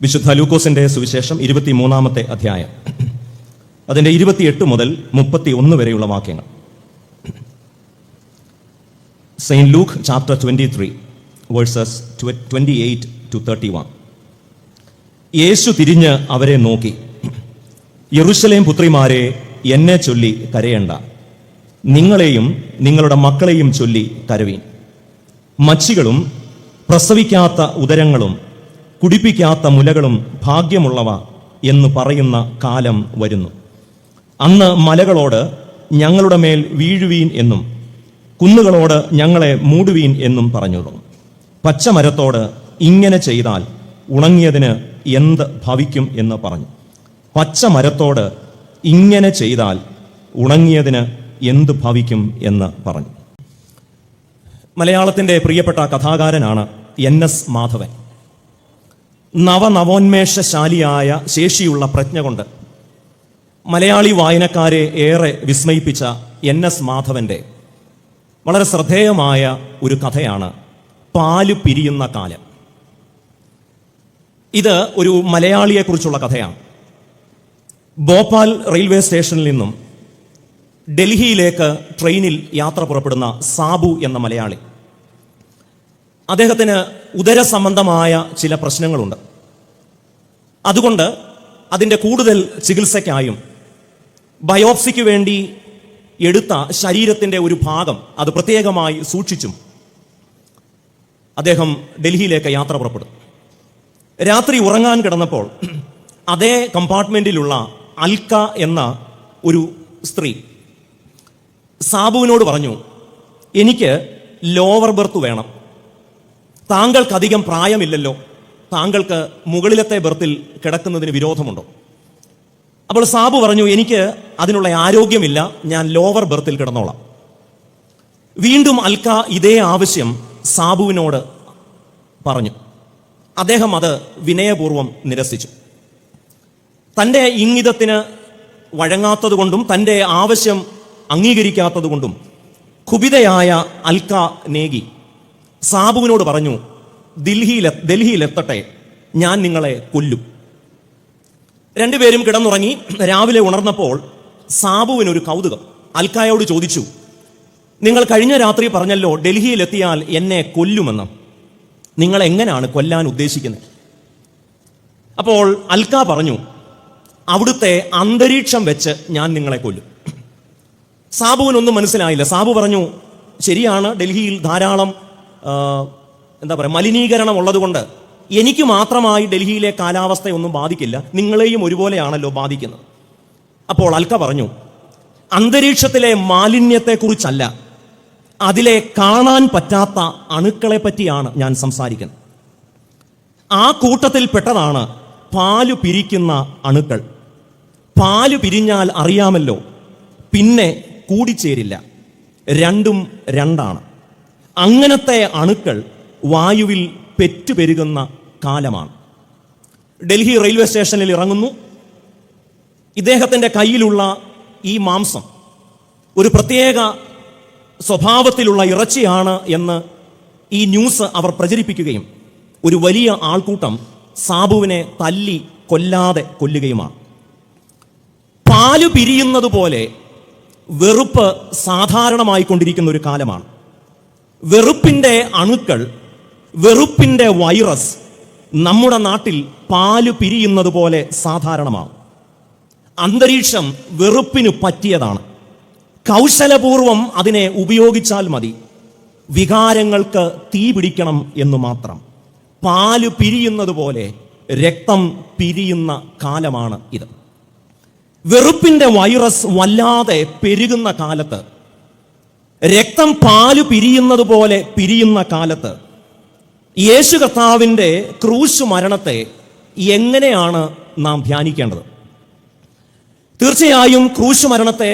വിശുദ്ധ ലൂക്കോസിന്റെ സുവിശേഷം 23-ാമത്തെ അധ്യായം, അതിന്റെ 28 മുതൽ 31 വരെയുള്ള വാക്യങ്ങൾ. Saint Luke chapter 23 verses 28 to 31. യേശു തിരിഞ്ഞ് അവരെ നോക്കി, യെരൂശലേം പുത്രിമാരെ, എന്നെ ചൊല്ലി കരയണ്ട, നിങ്ങളെയും നിങ്ങളുടെ മക്കളെയും ചൊല്ലി കരവീൻ. മച്ചികളും പ്രസവിക്കാത്ത ഉദരങ്ങളും കുടിപ്പിക്കാത്ത മുലകളും ഭാഗ്യമുള്ളവ എന്ന് പറയുന്ന കാലം വരുന്നു. അന്ന് മലകളോട് ഞങ്ങളുടെ മേൽ വീഴുവീൻ എന്നും കുന്നുകളോട് ഞങ്ങളെ മൂടുവീൻ എന്നും പറഞ്ഞു. പച്ചമരത്തോട് ഇങ്ങനെ ചെയ്താൽ ഉണങ്ങിയതിന് എന്ത് ഭവിക്കും എന്ന് പറഞ്ഞു. പച്ചമരത്തോട് ഇങ്ങനെ ചെയ്താൽ ഉണങ്ങിയതിന് എന്ത് ഭവിക്കും എന്ന് പറഞ്ഞു. മലയാളത്തിൻ്റെ പ്രിയപ്പെട്ട കഥാകാരനാണ് NS മാധവൻ. നവനവോന്മേഷശാലിയായ ശേഷിയുള്ള പ്രജ്ഞ കൊണ്ട് മലയാളി വായനക്കാരെ ഏറെ വിസ്മയിപ്പിച്ച NS മാധവന്റെ വളരെ ശ്രദ്ധേയമായ ഒരു കഥയാണ് പാല് പിരിയുന്ന കാലം. ഇത് ഒരു മലയാളിയെക്കുറിച്ചുള്ള കഥയാണ്. ഭോപ്പാൽ റെയിൽവേ സ്റ്റേഷനിൽ നിന്നും ഡൽഹിയിലേക്ക് ട്രെയിനിൽ യാത്ര പുറപ്പെടുന്ന സാബു എന്ന മലയാളി, അദ്ദേഹത്തിന് ഉദരസംബന്ധമായ ചില പ്രശ്നങ്ങളുണ്ട്. അതുകൊണ്ട് അതിൻ്റെ കൂടുതൽ ചികിത്സയ്ക്കായും ബയോപ്സിക്ക് വേണ്ടി എടുത്ത ശരീരത്തിൻ്റെ ഒരു ഭാഗം അത് പ്രത്യേകമായി സൂക്ഷിച്ചും അദ്ദേഹം ഡൽഹിയിലേക്ക് യാത്ര പുറപ്പെടും. രാത്രി ഉറങ്ങാൻ കിടന്നപ്പോൾ അതേ കമ്പാർട്ട്മെന്റിലുള്ള അൽക്ക എന്ന ഒരു സ്ത്രീ സാബുവിനോട് പറഞ്ഞു, എനിക്ക് ലോവർ ബെർത്ത് വേണം, താങ്കൾക്കധികം പ്രായമില്ലല്ലോ, താങ്കൾക്ക് മുകളിലത്തെ ബെർത്തിൽ കിടക്കുന്നതിന് വിരോധമുണ്ടോ? അപ്പോൾ സാബു പറഞ്ഞു, എനിക്ക് അതിനുള്ള ആരോഗ്യമില്ല, ഞാൻ ലോവർ ബെർത്തിൽ കിടന്നോളാം. വീണ്ടും അൽക്ക ഇതേ ആവശ്യം സാബുവിനോട് പറഞ്ഞു. അദ്ദേഹം അത് വിനയപൂർവ്വം നിരസിച്ചു. തൻ്റെ ഇംഗിതത്തിന് വഴങ്ങാത്തതുകൊണ്ടും തൻ്റെ ആവശ്യം അംഗീകരിക്കാത്തതുകൊണ്ടും കുപിതയായ അൽക്ക നേഗി സാബുവിനോട് പറഞ്ഞു, ഡൽഹിയിലെത്തട്ടെ, ഞാൻ നിങ്ങളെ കൊല്ലും. രണ്ടുപേരും കിടന്നുറങ്ങി. രാവിലെ ഉണർന്നപ്പോൾ സാബുവിനൊരു കൗതുകം. അൽക്കായോട് ചോദിച്ചു, നിങ്ങൾ കഴിഞ്ഞ രാത്രി പറഞ്ഞല്ലോ ഡൽഹിയിലെത്തിയാൽ എന്നെ കൊല്ലുമെന്ന്, നിങ്ങൾ എങ്ങനെയാണ് കൊല്ലാൻ ഉദ്ദേശിക്കുന്നത്? അപ്പോൾ അൽക്ക പറഞ്ഞു, അവിടുത്തെ അന്തരീക്ഷം വെച്ച് ഞാൻ നിങ്ങളെ കൊല്ലും. സാബുവിനൊന്നും മനസ്സിലായില്ല. സാബു പറഞ്ഞു, ശരിയാണ്, ഡൽഹിയിൽ ധാരാളം മലിനീകരണം ഉള്ളതുകൊണ്ട് എനിക്ക് മാത്രമായി ഡൽഹിയിലെ കാലാവസ്ഥയൊന്നും ബാധിക്കില്ല, നിങ്ങളെയും ഒരുപോലെയാണല്ലോ ബാധിക്കുന്നത്. അപ്പോൾ അൽക്ക പറഞ്ഞു, അന്തരീക്ഷത്തിലെ മാലിന്യത്തെക്കുറിച്ചല്ല, അതിലെ കാണാൻ പറ്റാത്ത അണുക്കളെ പറ്റിയാണ് ഞാൻ സംസാരിക്കുന്നത്. ആ കൂട്ടത്തിൽ പെട്ടതാണ് പാല് പിരിക്കുന്ന അണുക്കൾ. പാല് പിരിഞ്ഞാൽ അറിയാമല്ലോ, പിന്നെ കൂടിച്ചേരില്ല, രണ്ടും രണ്ടാണ്. അങ്ങനത്തെ അണുക്കൾ വായുവിൽ പെറ്റുപെരുകുന്ന കാലമാണ്. ഡൽഹി റെയിൽവേ സ്റ്റേഷനിൽ ഇറങ്ങുന്നു. ഇദ്ദേഹത്തിൻ്റെ കയ്യിലുള്ള ഈ മാംസം ഒരു പ്രത്യേക സ്വഭാവത്തിലുള്ള ഇറച്ചിയാണ് എന്ന് ഈ ന്യൂസ് അവർ പ്രചരിപ്പിക്കുകയും ഒരു വലിയ ആൾക്കൂട്ടം സാബുവിനെ തല്ലി കൊല്ലാതെ കൊല്ലുകയുമാണ്. പാല് പിരിയുന്നത് പോലെ വെറുപ്പ് സാധാരണമായിക്കൊണ്ടിരിക്കുന്ന ഒരു കാലമാണ്. വെറുപ്പിൻ്റെ അണുക്കൾ, വെറുപ്പിൻ്റെ വൈറസ് നമ്മുടെ നാട്ടിൽ പാല് പിരിയുന്നത് പോലെ സാധാരണമാണ്. അന്തരീക്ഷം വെറുപ്പിന് പറ്റിയതാണ്. കൗശലപൂർവം അതിനെ ഉപയോഗിച്ചാൽ മതി. വികാരങ്ങൾക്ക് തീ പിടിക്കണം എന്ന് മാത്രം. പാല് പിരിയുന്നത് പോലെ രക്തം പിരിയുന്ന കാലമാണ് ഇത്. വെറുപ്പിൻ്റെ വൈറസ് വല്ലാതെ പെരുകുന്ന കാലത്ത്, രക്തം പാല് പിരിയുന്നത് പോലെ പിരിയുന്ന കാലത്ത് യേശു കർത്താവിൻ്റെ ക്രൂശ് മരണത്തെ എങ്ങനെയാണ് നാം ധ്യാനിക്കേണ്ടത്? തീർച്ചയായും ക്രൂശ് മരണത്തെ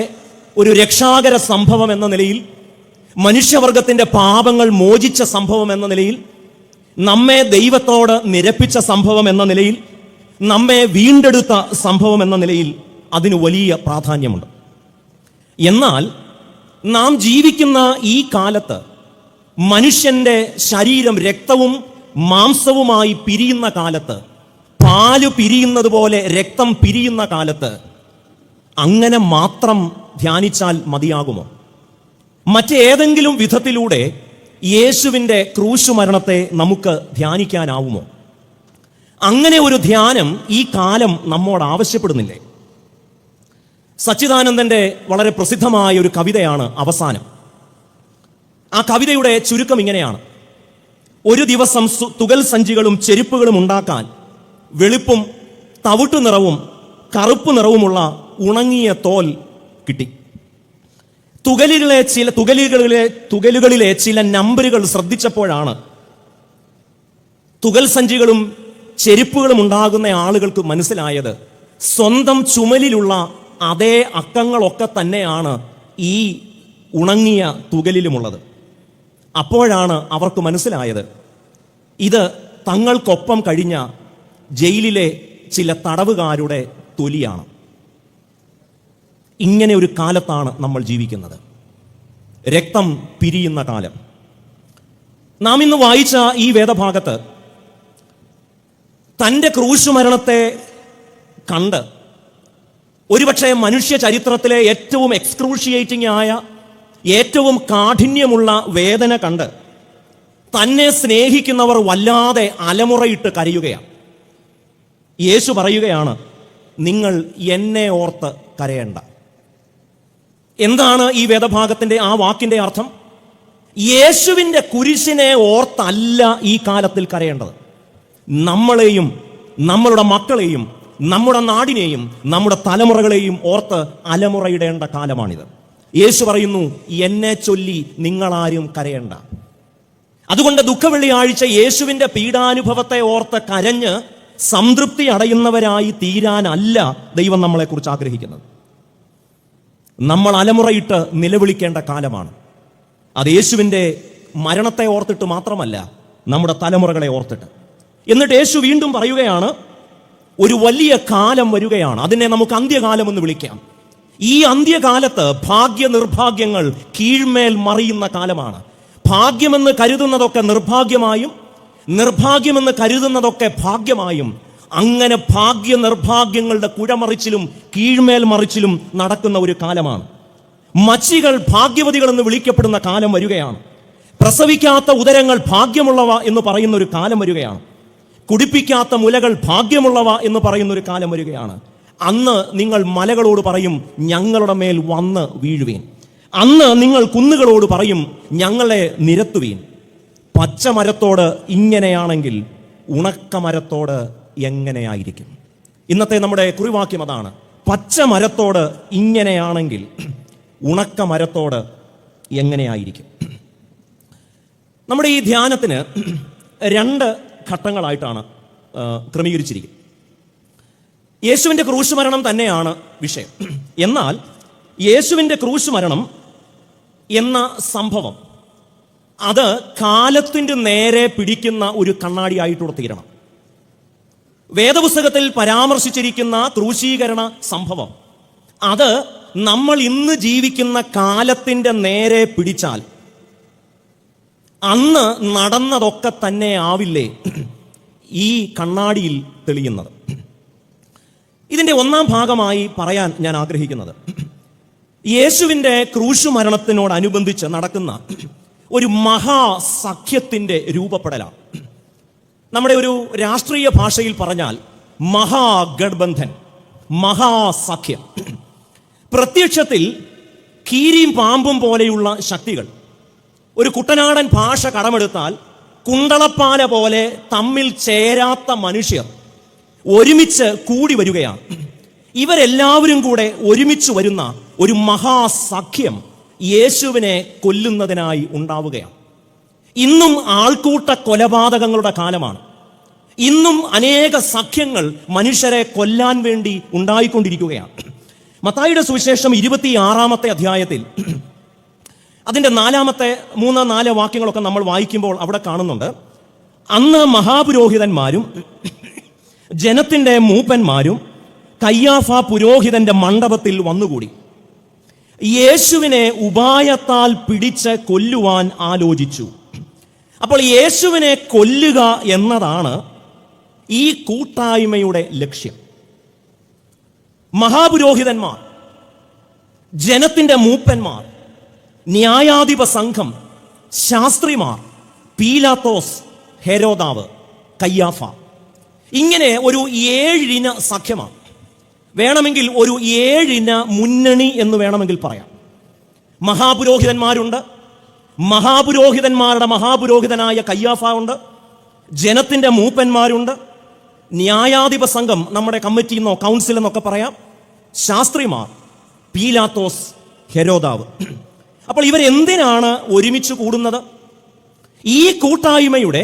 ഒരു രക്ഷാകര സംഭവം എന്ന നിലയിൽ, മനുഷ്യവർഗത്തിൻ്റെ പാപങ്ങൾ മോചിച്ച സംഭവം എന്ന നിലയിൽ, നമ്മെ ദൈവത്തോട് നിരപ്പിച്ച സംഭവം എന്ന നിലയിൽ, നമ്മെ വീണ്ടെടുത്ത സംഭവം എന്ന നിലയിൽ അതിന് വലിയ പ്രാധാന്യമുണ്ട്. എന്നാൽ നാം ജീവിക്കുന്ന ഈ കാലത്ത് മനുഷ്യന്റെ ശരീരം രക്തവും മാംസവുമായി പിരിയുന്ന കാലത്ത് പാല് പിരിയുന്നത് പോലെ രക്തം പിരിയുന്ന കാലത്ത് അങ്ങനെ മാത്രം ധ്യാനിച്ചാൽ മതിയാകുമോ? മറ്റേതെങ്കിലും വിധത്തിലൂടെ യേശുവിൻ്റെ ക്രൂശുമരണത്തെ നമുക്ക് ധ്യാനിക്കാനാവുമോ? അങ്ങനെ ഒരു ധ്യാനം ഈ കാലം നമ്മോട് ആവശ്യപ്പെടുന്നില്ലേ? സച്ചിദാനന്ദന്റെ വളരെ പ്രസിദ്ധമായ ഒരു കവിതയാണ് അവസാനം. ആ കവിതയുടെ ചുരുക്കം ഇങ്ങനെയാണ്: ഒരു ദിവസം തുകൽ സഞ്ചികളും ചെരുപ്പുകളും ഉണ്ടാക്കാൻ വെളുപ്പും തവിട്ടു നിറവും കറുപ്പ് നിറവുമുള്ള ഉണങ്ങിയ തോൽ കിട്ടി. തുകലുകളിലെ ചില നമ്പറുകൾ ശ്രദ്ധിച്ചപ്പോഴാണ് തുകൽ സഞ്ചികളും ചെരുപ്പുകളും ഉണ്ടാകുന്ന ആളുകൾക്ക് മനസ്സിലായത് സ്വന്തം ചുമലിലുള്ള അതേ അക്കങ്ങളൊക്കെ തന്നെയാണ് ഈ ഉണങ്ങിയ തുകലിലുമുള്ളത്. അപ്പോഴാണ് അവർക്ക് മനസ്സിലായത് ഇത് തങ്ങൾക്കൊപ്പം കഴിഞ്ഞ ജയിലിലെ ചില തടവുകാരുടെ തൊലിയാണ്. ഇങ്ങനെ ഒരു കാലത്താണ് നമ്മൾ ജീവിക്കുന്നത്, രക്തം പിരിയുന്ന കാലം. നാം ഇന്ന് വായിച്ച ഈ വേദഭാഗത്ത് തൻ്റെ ക്രൂശുമരണത്തെ കണ്ട് ഒരുപക്ഷെ മനുഷ്യ ചരിത്രത്തിലെ ഏറ്റവും എക്സ്ക്രൂഷിയേറ്റിംഗ് ആയ, ഏറ്റവും കാഠിന്യമുള്ള വേദന കണ്ട് തന്നെ സ്നേഹിക്കുന്നവർ വല്ലാതെ അലമുറയിട്ട് കരയുകയാണ്. യേശു പറയുകയാണ്, നിങ്ങൾ എന്നെ ഓർത്ത് കരയേണ്ട. എന്താണ് ഈ വേദഭാഗത്തിന്റെ ആ വാക്കിന്റെ അർത്ഥം? യേശുവിൻ്റെ കുരിശിനെ ഓർത്തല്ല ഈ കാലത്തിൽ കരയേണ്ടത്. നമ്മളെയും നമ്മളുടെ മക്കളെയും നമ്മുടെ നാടിനെയും നമ്മുടെ തലമുറകളെയും ഓർത്ത് അലമുറയിടേണ്ട കാലമാണിത്. യേശു പറയുന്നു, എന്നെ ചൊല്ലി നിങ്ങളാരും കരയേണ്ട. അതുകൊണ്ട് ദുഃഖവെള്ളിയാഴ്ച യേശുവിൻ്റെ പീഡാനുഭവത്തെ ഓർത്ത് കരഞ്ഞ് സംതൃപ്തി അടയുന്നവരായി തീരാനല്ല ദൈവം നമ്മളെക്കുറിച്ച് ആഗ്രഹിക്കുന്നത്. നമ്മൾ അലമുറയിട്ട് നിലവിളിക്കേണ്ട കാലമാണ്. അത് യേശുവിൻ്റെ മരണത്തെ ഓർത്തിട്ട് മാത്രമല്ല, നമ്മുടെ തലമുറകളെ ഓർത്തിട്ട്. എന്നിട്ട് യേശു വീണ്ടും പറയുകയാണ്, ഒരു വലിയ കാലം വരികയാണ്, അതിനെ നമുക്ക് അന്ത്യകാലം എന്ന് വിളിക്കാം. ഈ അന്ത്യകാലത്ത് ഭാഗ്യനിർഭാഗ്യങ്ങൾ കീഴ്മേൽ മറിയുന്ന കാലമാണ്. ഭാഗ്യമെന്ന് കരുതുന്നതൊക്കെ നിർഭാഗ്യമായും നിർഭാഗ്യമെന്ന് കരുതുന്നതൊക്കെ ഭാഗ്യമായും അങ്ങനെ ഭാഗ്യനിർഭാഗ്യങ്ങളുടെ കുഴമറിച്ചിലും കീഴ്മേൽ മറിച്ചിലും നടക്കുന്ന ഒരു കാലമാണ്. മച്ചികൾ ഭാഗ്യവതികൾ എന്ന് വിളിക്കപ്പെടുന്ന കാലം വരികയാണ്. പ്രസവിക്കാത്ത ഉദരങ്ങൾ ഭാഗ്യമുള്ളവ എന്ന് പറയുന്ന ഒരു കാലം വരികയാണ്. കുടിപ്പിക്കാത്ത മുലകൾ ഭാഗ്യമുള്ളവ എന്ന് പറയുന്ന ഒരു കാലം വരികയാണ്. അന്ന് നിങ്ങൾ മലകളോട് പറയും, ഞങ്ങളുടെ മേൽ വന്ന് വീഴുവീൻ. അന്ന് നിങ്ങൾ കുന്നുകളോട് പറയും, ഞങ്ങളെ നിരത്തുവീൻ. പച്ചമരത്തോട് ഇങ്ങനെയാണെങ്കിൽ ഉണക്കമരത്തോട് എങ്ങനെയായിരിക്കും? ഇന്നത്തെ നമ്മുടെ കുറിവാക്യം അതാണ്. പച്ചമരത്തോട് ഇങ്ങനെയാണെങ്കിൽ ഉണക്കമരത്തോട് എങ്ങനെയായിരിക്കും? നമ്മുടെ ഈ ധ്യാനത്തിന് 2 ഘട്ടങ്ങളായിട്ടാണ് ക്രമീകരിച്ചിരിക്കുന്നത്. യേശുവിൻ്റെ ക്രൂശുമരണം തന്നെയാണ് വിഷയം. എന്നാൽ യേശുവിൻ്റെ ക്രൂശുമരണം എന്ന സംഭവം അത് കാലത്തിൻ്റെ നേരെ പിടിക്കുന്ന ഒരു കണ്ണാടിയായിട്ടൂടെ തീരണം. വേദപുസ്തകത്തിൽ പരാമർശിച്ചിരിക്കുന്ന ക്രൂശീകരണ സംഭവം അത് നമ്മൾ ഇന്ന് ജീവിക്കുന്ന കാലത്തിൻ്റെ നേരെ പിടിച്ചാൽ അന്ന് നടന്നതൊക്കെ തന്നെ ആവില്ലേ ഈ കണ്ണാടിയിൽ തെളിയുന്നത്? ഇതിൻ്റെ 1-ാം ഭാഗമായി പറയാൻ ഞാൻ ആഗ്രഹിക്കുന്നത്, യേശുവിൻ്റെ ക്രൂശുമരണത്തിനോടനുബന്ധിച്ച് നടക്കുന്ന ഒരു മഹാസഖ്യത്തിൻ്റെ രൂപപ്പെടലാണ്. നമ്മുടെ ഒരു രാഷ്ട്രീയ ഭാഷയിൽ പറഞ്ഞാൽ മഹാഗഡ്ബന്ധൻ, മഹാസഖ്യം. പ്രത്യക്ഷത്തിൽ കീരിയും പാമ്പും പോലെയുള്ള ശക്തികൾ, ഒരു കുട്ടനാടൻ ഭാഷ കടമെടുത്താൽ കുണ്ടളപ്പാല പോലെ തമ്മിൽ ചേരാത്ത മനുഷ്യർ ഒരുമിച്ച് കൂടി വരികയാണ്. ഇവരെല്ലാവരും കൂടെ ഒരുമിച്ച് വരുന്ന ഒരു മഹാസഖ്യം യേശുവിനെ കൊല്ലുന്നതിനായി ഉണ്ടാവുകയാണ്. ഇന്നും ആൾക്കൂട്ട കൊലപാതകങ്ങളുടെ കാലമാണ്. ഇന്നും അനേക സഖ്യങ്ങൾ മനുഷ്യരെ കൊല്ലാൻ വേണ്ടി ഉണ്ടായിക്കൊണ്ടിരിക്കുകയാണ്. മത്തായിയുടെ സുവിശേഷം 26-ാമത്തെ അധ്യായത്തിൽ അതിൻ്റെ 3-4 വാക്യങ്ങളൊക്കെ നമ്മൾ വായിക്കുമ്പോൾ അവിടെ കാണുന്നുണ്ട്, അന്ന് മഹാപുരോഹിതന്മാരും ജനത്തിൻ്റെ മൂപ്പന്മാരും കയ്യാഫ പുരോഹിതന്റെ മണ്ഡപത്തിൽ വന്നുകൂടി യേശുവിനെ ഉപായത്താൽ പിടിച്ച് കൊല്ലുവാൻ ആലോചിച്ചു. അപ്പോൾ യേശുവിനെ കൊല്ലുക എന്നതാണ് ഈ കൂട്ടായ്മയുടെ ലക്ഷ്യം. മഹാപുരോഹിതന്മാർ, ജനത്തിന്റെ മൂപ്പന്മാർ, ന്യായാധിപ സംഘം, ശാസ്ത്രിമാർ, പീലാത്തോസ്, ഹെരോദാവ്, കയ്യാഫ, ഇങ്ങനെ ഒരു 7 ഇന സഖ്യമാണ്. വേണമെങ്കിൽ ഒരു 7 ഇന മുന്നണി എന്ന് വേണമെങ്കിൽ പറയാം. മഹാപുരോഹിതന്മാരുണ്ട്, മഹാപുരോഹിതന്മാരുടെ മഹാപുരോഹിതനായ കയ്യാഫ ഉണ്ട്, ജനത്തിന്റെ മൂപ്പന്മാരുണ്ട്, ന്യായാധിപ സംഘം, നമ്മുടെ കമ്മിറ്റി എന്നോ കൗൺസിൽ എന്നൊക്കെ പറയാം, ശാസ്ത്രിമാർ, പീലാത്തോസ്, ഹെരോദാവ്. അപ്പോൾ ഇവരെന്തിനാണ് ഒരുമിച്ച് കൂടുന്നത്? ഈ കൂട്ടായ്മയുടെ,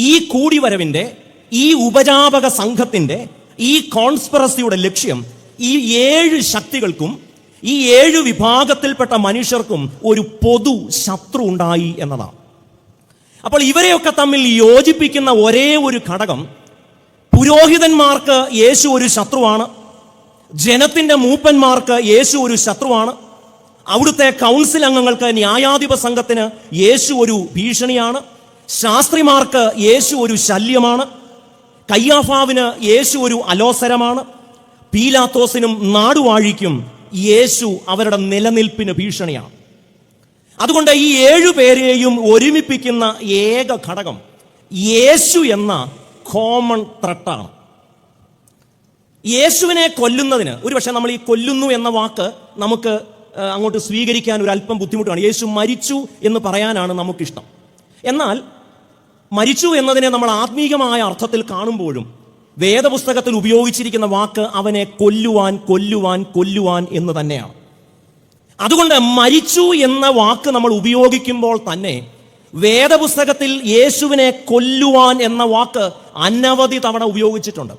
ഈ കൂടിവരവിൻ്റെ, ഈ ഉപജാപക സംഘത്തിൻ്റെ, ഈ കോൺസ്പിറസിയുടെ ലക്ഷ്യം ഈ 7 ശക്തികൾക്കും ഈ 7 വിഭാഗത്തിൽപ്പെട്ട മനുഷ്യർക്കും ഒരു പൊതു ശത്രു ഉണ്ടായി എന്നതാണ്. അപ്പോൾ ഇവരെയൊക്കെ തമ്മിൽ യോജിപ്പിക്കുന്ന ഒരേ ഒരു ഘടകം, പുരോഹിതന്മാർക്ക് യേശു ഒരു ശത്രുവാണ്, ജനത്തിന്റെ മൂപ്പന്മാർക്ക് യേശു ഒരു ശത്രുവാണ്, അവിടുത്തെ കൗൺസിൽ അംഗങ്ങൾക്ക്, ന്യായാധിപ സംഘത്തിന് യേശു ഒരു ഭീഷണിയാണ്, ശാസ്ത്രിമാർക്ക് യേശു ഒരു ശല്യമാണ്, കയ്യാഫാവിന് യേശു ഒരു അലോസരമാണ്, പീലാത്തോസിനും നാടുവാഴിക്കും യേശു അവരുടെ നിലനിൽപ്പിന് ഭീഷണിയാണ്. അതുകൊണ്ട് ഈ 7 പേരെയും ഒരുമിപ്പിക്കുന്ന ഏക ഘടകം യേശു എന്ന കോമൺ ത്രട്ടാണ്. യേശുവിനെ കൊല്ലുന്നതിന്, ഒരുപക്ഷെ നമ്മൾ ഈ കൊല്ലുന്നു എന്ന വാക്ക് നമുക്ക് അങ്ങോട്ട് സ്വീകരിക്കാൻ ഒരു അല്പം ബുദ്ധിമുട്ടാണ്. യേശു മരിച്ചു എന്ന് പറയാനാണ് നമുക്കിഷ്ടം. എന്നാൽ മരിച്ചു എന്നതിനെ നമ്മൾ ആത്മീകമായ അർത്ഥത്തിൽ കാണുമ്പോഴും വേദപുസ്തകത്തിൽ ഉപയോഗിച്ചിരിക്കുന്ന വാക്ക് അവനെ കൊല്ലുവാൻ, കൊല്ലുവാൻ, കൊല്ലുവാൻ എന്ന് തന്നെയാണ്. അതുകൊണ്ട് മരിച്ചു എന്ന വാക്ക് നമ്മൾ ഉപയോഗിക്കുമ്പോൾ തന്നെ വേദപുസ്തകത്തിൽ യേശുവിനെ കൊല്ലുവാൻ എന്ന വാക്ക് അനവധി തവണ ഉപയോഗിച്ചിട്ടുണ്ട്.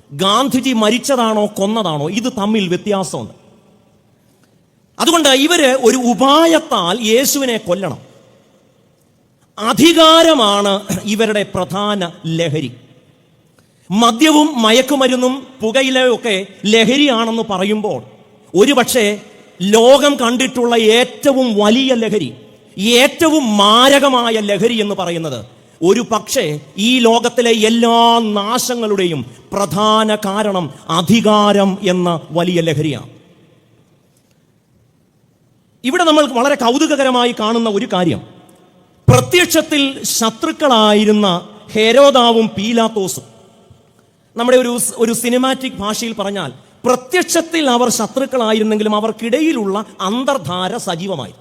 ഗാന്ധിജി മരിച്ചതാണോ കൊന്നതാണോ, ഇത് തമ്മിൽ വ്യത്യാസമുണ്ട്. അതുകൊണ്ട് ഇവര് ഒരു ഉപായത്താൽ യേശുവിനെ കൊല്ലണം. അധികാരമാണ് ഇവരുടെ പ്രധാന ലഹരി. മദ്യവും മയക്കുമരുന്നും പുകയിലയൊക്കെ ലഹരിയാണെന്ന് പറയുമ്പോൾ ഒരുപക്ഷെ ലോകം കണ്ടിട്ടുള്ള ഏറ്റവും വലിയ ലഹരി, ഏറ്റവും മാരകമായ ലഹരി എന്ന് പറയുന്നത് ഒരു പക്ഷേ ഈ ലോകത്തിലെ എല്ലാ നാശങ്ങളുടെയും പ്രധാന കാരണം അധികാരം എന്ന വലിയ ലഹരിയാണ്. ഇവിടെ നമ്മൾ വളരെ കൗതുകകരമായി കാണുന്ന ഒരു കാര്യം, പ്രത്യക്ഷത്തിൽ ശത്രുക്കളായിരുന്ന ഹെരോദാവും പീലാത്തോസും, നമ്മുടെ ഒരു സിനിമാറ്റിക് ഭാഷയിൽ പറഞ്ഞാൽ പ്രത്യക്ഷത്തിൽ അവർ ശത്രുക്കളായിരുന്നെങ്കിലും അവർക്കിടയിലുള്ള അന്തർധാര സജീവമായി.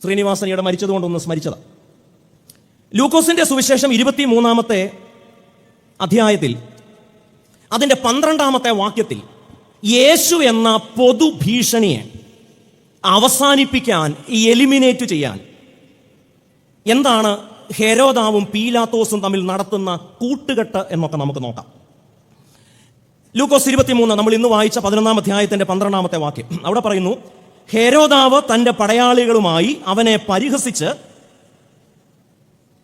ശ്രീനിവാസനിയുടെ മരിച്ചതുകൊണ്ടൊന്ന് സ്മരിച്ചത്. ലൂക്കോസിന്റെ സുവിശേഷം 23-ാമത്തെ അധ്യായത്തിൽ അതിൻ്റെ 12-ാമത്തെ വാക്യത്തിൽ യേശു എന്ന പൊതുഭീഷണിയെ അവസാനിപ്പിക്കാൻ, എലിമിനേറ്റ് ചെയ്യാൻ എന്താണ് ഹെരോദാവും പീലാത്തോസും തമ്മിൽ നടത്തുന്ന കൂട്ടുകെട്ട് എന്നൊക്കെ നമുക്ക് നോക്കാം. ലൂക്കോസ് 23 നമ്മൾ ഇന്ന് വായിച്ച 11-ാം അധ്യായത്തിന്റെ 12-ാമത്തെ വാക്യം. അവിടെ പറയുന്നു, ഹെരോദാവ് തന്റെ പടയാളികളുമായി അവനെ പരിഹസിച്ച്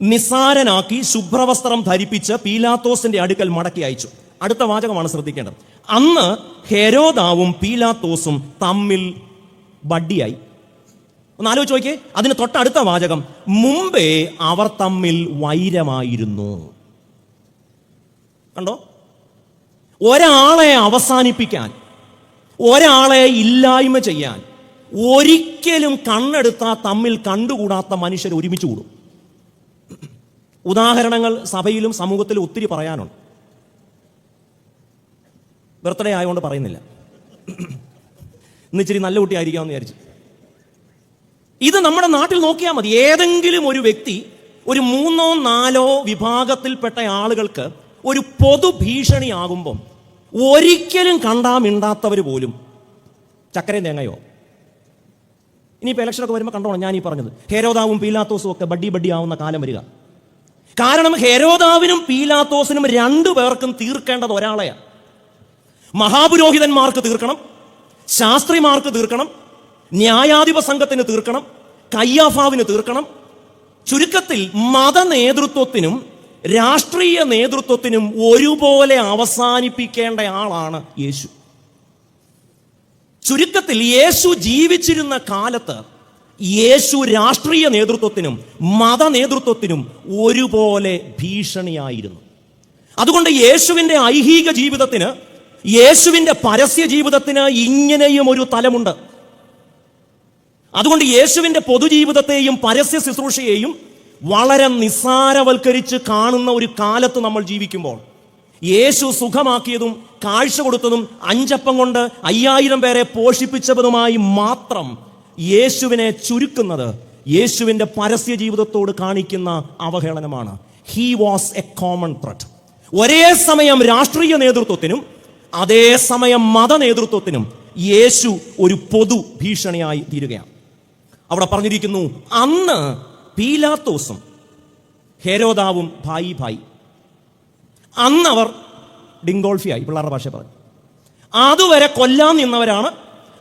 നിസ്സാരനാക്കി ശുഭ്രവസ്ത്രം ധരിപ്പിച്ച് പീലാത്തോസിന്റെ അടുക്കൽ മടക്കി അയച്ചു. അടുത്ത വാചകമാണ് ശ്രദ്ധിക്കേണ്ടത്. അന്ന് ഹെരോദാവും പീലാത്തോസും തമ്മിൽ ബഡ്ഡിയായി. ഒന്ന് ആലോചിച്ച് നോക്കിയേ. അതിന് തൊട്ടടുത്ത വാചകം, മുമ്പേ അവർ തമ്മിൽ വൈരമായിരുന്നു. കണ്ടോ? ഒരാളെ അവസാനിപ്പിക്കാൻ, ഒരാളെ ഇല്ലായ്മ ചെയ്യാൻ ഒരിക്കലും കണ്ണെടുത്താ തമ്മിൽ കണ്ടുകൂടാത്ത മനുഷ്യർ ഒരുമിച്ച് കൂടും. ഉദാഹരണങ്ങൾ സഭയിലും സമൂഹത്തിലും ഒത്തിരി പറയാനുണ്ട്. ബർത്ത്ഡേ ആയതുകൊണ്ട് പറയുന്നില്ല, ഇന്നിച്ചിരി നല്ല കുട്ടിയായിരിക്കാമെന്ന് വിചാരിച്ചു. ഇത് നമ്മുടെ നാട്ടിൽ നോക്കിയാൽ മതി. ഏതെങ്കിലും ഒരു വ്യക്തി ഒരു 3-4 വിഭാഗത്തിൽപ്പെട്ട ആളുകൾക്ക് ഒരു പൊതുഭീഷണിയാകുമ്പം ഒരിക്കലും കണ്ടാ മിണ്ടാത്തവർ പോലും ചക്കരയും തേങ്ങയോ. ഇനിയിപ്പോൾ ഇലക്ഷനൊക്കെ വരുമ്പോൾ കണ്ടോണം ഞാൻ ഈ പറഞ്ഞത്, ഹെരോദാവും പീലാത്തോസും ഒക്കെ ബഡ്ഡി ആവുന്ന കാലം വരിക. കാരണം ഹെരോദാവിനും പീലാത്തോസിനും 2 പേർക്കും തീർക്കേണ്ടത് ഒരാളെയാണ്. മഹാപുരോഹിതന്മാർക്ക് തീർക്കണം, ശാസ്ത്രിമാർക്ക് തീർക്കണം, ന്യായാധിപ സംഘത്തിന് തീർക്കണം, കയ്യാഫാവിന് തീർക്കണം. ചുരുക്കത്തിൽ മത നേതൃത്വത്തിനും രാഷ്ട്രീയ നേതൃത്വത്തിനും ഒരുപോലെ അവസാനിപ്പിക്കേണ്ട ആളാണ് യേശു. ചുരുക്കത്തിൽ യേശു ജീവിച്ചിരുന്ന കാലത്ത് യേശു രാഷ്ട്രീയ നേതൃത്വത്തിനും മത നേതൃത്വത്തിനും ഒരുപോലെ ഭീഷണിയായിരുന്നു. അതുകൊണ്ട് യേശുവിൻ്റെ ഐഹിക ജീവിതത്തിന്, യേശുവിൻ്റെ പരസ്യ ജീവിതത്തിന് ഇങ്ങനെയും ഒരു തലമുണ്ട്. അതുകൊണ്ട് യേശുവിൻ്റെ പൊതുജീവിതത്തെയും പരസ്യ ശുശ്രൂഷയെയും വളരെ നിസ്സാരവൽക്കരിച്ച് കാണുന്ന ഒരു കാലത്ത് നമ്മൾ ജീവിക്കുമ്പോൾ, യേശു സുഖമാക്കിയതും കാഴ്ച കൊടുത്തതും 5 അപ്പം കൊണ്ട് 5000 പേരെ പോഷിപ്പിച്ചതുമായി മാത്രം യേശുവിനെ ചുരുക്കുന്നത് യേശുവിൻ്റെ പരസ്യ ജീവിതത്തോട് കാണിക്കുന്ന അവഹേളനമാണ്. He was a common threat. ഒരേ സമയം രാഷ്ട്രീയ നേതൃത്വത്തിനും അതേസമയം മത നേതൃത്വത്തിനും യേശു ഒരു പൊതു ഭീഷണിയായി തീരുകയാണ്. അവിടെ പറഞ്ഞിരിക്കുന്നു, അന്ന് പീലാത്തോസും ഹെരോദാവും ഭായി അന്നവർ ഡിങ്കോൾഫിയായി, പിള്ളേരുടെ ഭാഷ പറഞ്ഞു. അതുവരെ കൊല്ലാൻ നിന്നവരാണ്,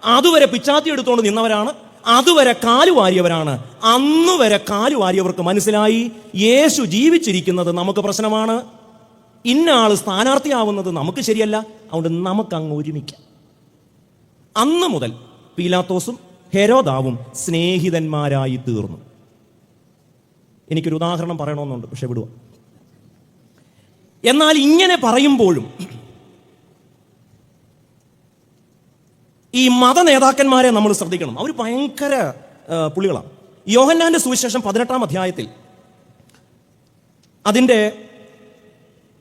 അതുവരെ പിച്ചാത്തി എടുത്തുകൊണ്ട് നിന്നവരാണ്, അതുവരെ കാലുവാരിയവരാണ്. അന്നുവരെ കാലുവാരിയവർക്ക് മനസ്സിലായി യേശു ജീവിച്ചിരിക്കുന്നത് നമുക്ക് പ്രശ്നമാണ്, ഇന്ന ആൾ സ്ഥാനാർത്ഥിയാവുന്നത് നമുക്ക് ശരിയല്ല, അതുകൊണ്ട് നമുക്കങ്ങ് ഒരുമിക്കാം. അന്ന് മുതൽ പീലാത്തോസും ഹെരോദാവും സ്നേഹിതന്മാരായി തീർന്നു. എനിക്കൊരു ഉദാഹരണം പറയണമെന്നുണ്ട്, പക്ഷെ വിടുക. എന്നാൽ ഇങ്ങനെ പറയുമ്പോഴും ഈ മത നേതാക്കന്മാരെ നമ്മൾ ശ്രദ്ധിക്കണം. അവർ ഭയങ്കര പുള്ളികളാണ്. യോഹന്നാന്റെ സുവിശേഷം 18-ാം അധ്യായത്തിൽ അതിൻ്റെ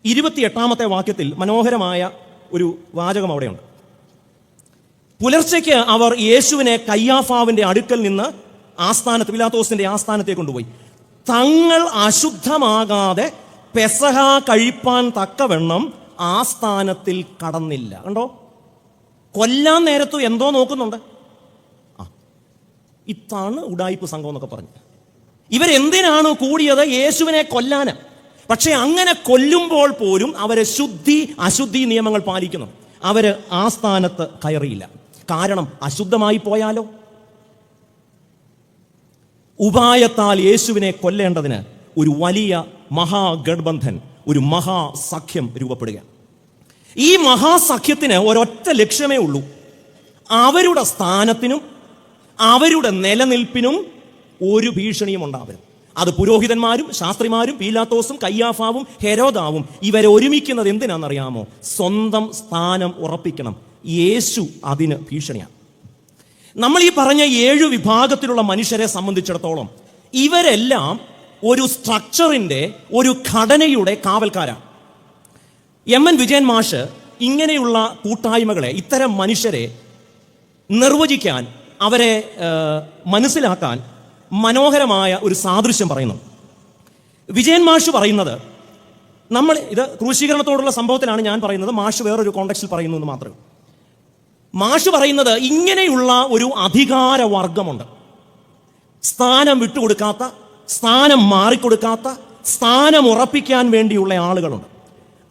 28-ാമത്തെ വാക്യത്തിൽ മനോഹരമായ ഒരു വാചകം അവിടെയുണ്ട്. പുലർച്ചയ്ക്ക് അവർ യേശുവിനെ കയ്യാഫാവിന്റെ അടുക്കൽ നിന്ന് ആസ്ഥാനത്ത്, പിലാത്തോസിന്റെ ആസ്ഥാനത്തേക്ക് കൊണ്ടുപോയി. തങ്ങൾ അശുദ്ധമാകാതെ പെസഹ കഴിപ്പാൻ തക്കവണ്ണം ആസ്ഥാനത്തിൽ കടന്നില്ല. കണ്ടോ, കൊല്ലാൻ നേരത്തു എന്തോ നോക്കുന്നുണ്ട്. ഇതാണ് ഉഡായിപ്പ് സംഘം എന്നൊക്കെ പറഞ്ഞു. ഇവരെന്തിനാണ് കൂടിയത്? യേശുവിനെ കൊല്ലാന്. പക്ഷെ അങ്ങനെ കൊല്ലുമ്പോൾ പോലും അവരെ ശുദ്ധി അശുദ്ധി നിയമങ്ങൾ പാലിക്കുന്നു. അവര് ആസ്ഥാനത്ത് കയറിയില്ല. കാരണം അശുദ്ധമായി പോയാലോ? ഉപായത്താൽ യേശുവിനെ കൊല്ലേണ്ടതിന് ഒരു വലിയ മഹാഗഡ്ബന്ധൻ, ഒരു മഹാസഖ്യം രൂപപ്പെടുക. ഈ മഹാസഖ്യത്തിന് ഒരൊറ്റ ലക്ഷ്യമേ ഉള്ളൂ, അവരുടെ സ്ഥാനത്തിനും അവരുടെ നിലനിൽപ്പിനും ഒരു ഭീഷണിയും ഉണ്ടാവരുത്. അത് പുരോഹിതന്മാരും ശാസ്ത്രിമാരും പീലാത്തോസും കയ്യാഫാവും ഹെരോദാവും ഇവരെ ഒരുമിക്കുന്നത് എന്തിനാണെന്നറിയാമോ? സ്വന്തം സ്ഥാനം ഉറപ്പിക്കണം. യേശു അതിന് ഭീഷണിയാണ്. നമ്മൾ ഈ പറഞ്ഞ 7 വിഭാഗത്തിലുള്ള മനുഷ്യരെ സംബന്ധിച്ചിടത്തോളം ഇവരെല്ലാം ഒരു സ്ട്രക്ചറിന്റെ, ഒരു ഘടനയുടെ കാവൽക്കാരാണ്. എം.എൻ. വിജയൻ മാഷ് ഇങ്ങനെയുള്ള കൂട്ടായ്മകളെ, ഇത്തരം മനുഷ്യരെ നിർവചിക്കാൻ, അവരെ മനസ്സിലാക്കാൻ മനോഹരമായ ഒരു സാദൃശ്യം പറയുന്നു. വിജയൻ മാഷ് പറയുന്നത്, ഇത് ക്രൂശീകരണത്തോടുള്ള സംഭവത്തിലാണ് ഞാൻ പറയുന്നത്, മാഷ് വേറൊരു കോണ്ടെക്സ്റ്റിൽ പറയുന്നു എന്ന് മാത്രമേ. മാഷ് പറയുന്നത് ഇങ്ങനെയുള്ള ഒരു അധികാരവർഗമുണ്ട്. സ്ഥാനം വിട്ടുകൊടുക്കാത്ത, സ്ഥാനം മാറിക്കൊടുക്കാത്ത, സ്ഥാനം ഉറപ്പിക്കാൻ വേണ്ടിയുള്ള ആളുകളുണ്ട്.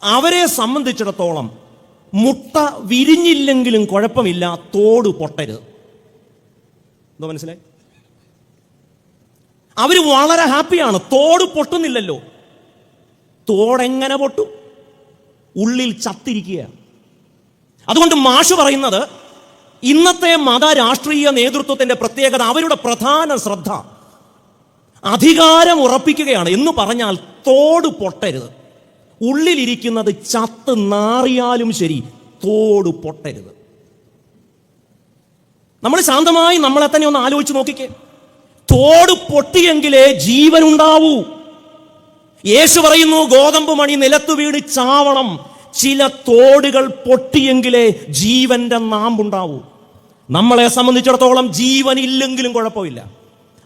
അവരെ സംബന്ധിച്ചിടത്തോളം മുട്ട വിരിഞ്ഞില്ലെങ്കിലും കുഴപ്പമില്ല, തോട് പൊട്ടരുത്. എന്തോ മനസ്സിലായി? അവര് വളരെ ഹാപ്പിയാണ്. തോട് പൊട്ടുന്നില്ലല്ലോ. തോടെങ്ങനെ പൊട്ടും? ഉള്ളിൽ ചത്തിരിക്കുകയാണ്. അതുകൊണ്ട് മാഷ് പറയുന്നത്, ഇന്നത്തെ മത രാഷ്ട്രീയ നേതൃത്വത്തിന്റെ പ്രത്യേകത, അവരുടെ പ്രധാന ശ്രദ്ധ അധികാരം ഉറപ്പിക്കുകയാണ്. എന്ന് പറഞ്ഞാൽ തോട് പൊട്ടരുത്. ഉള്ളിലിരിക്കുന്നത് ചത്ത് നാറിയാലും ശരി, തോട് പൊട്ടരുത്. നമ്മൾ ശാന്തമായി നമ്മളെ തന്നെ ഒന്ന് ആലോചിച്ച് നോക്കിക്കേ. തോട് പൊട്ടിയെങ്കിലേ ജീവൻ ഉണ്ടാവൂ. യേശു പറയുന്നു, ഗോതമ്പ് മണി നിലത്തു വീണ് ചാവണം. ചില തോടുകൾ പൊട്ടിയെങ്കിലേ ജീവന്റെ നാമ്പുണ്ടാവൂ. നമ്മളെ സംബന്ധിച്ചിടത്തോളം ജീവൻ ഇല്ലെങ്കിലും കുഴപ്പമില്ല.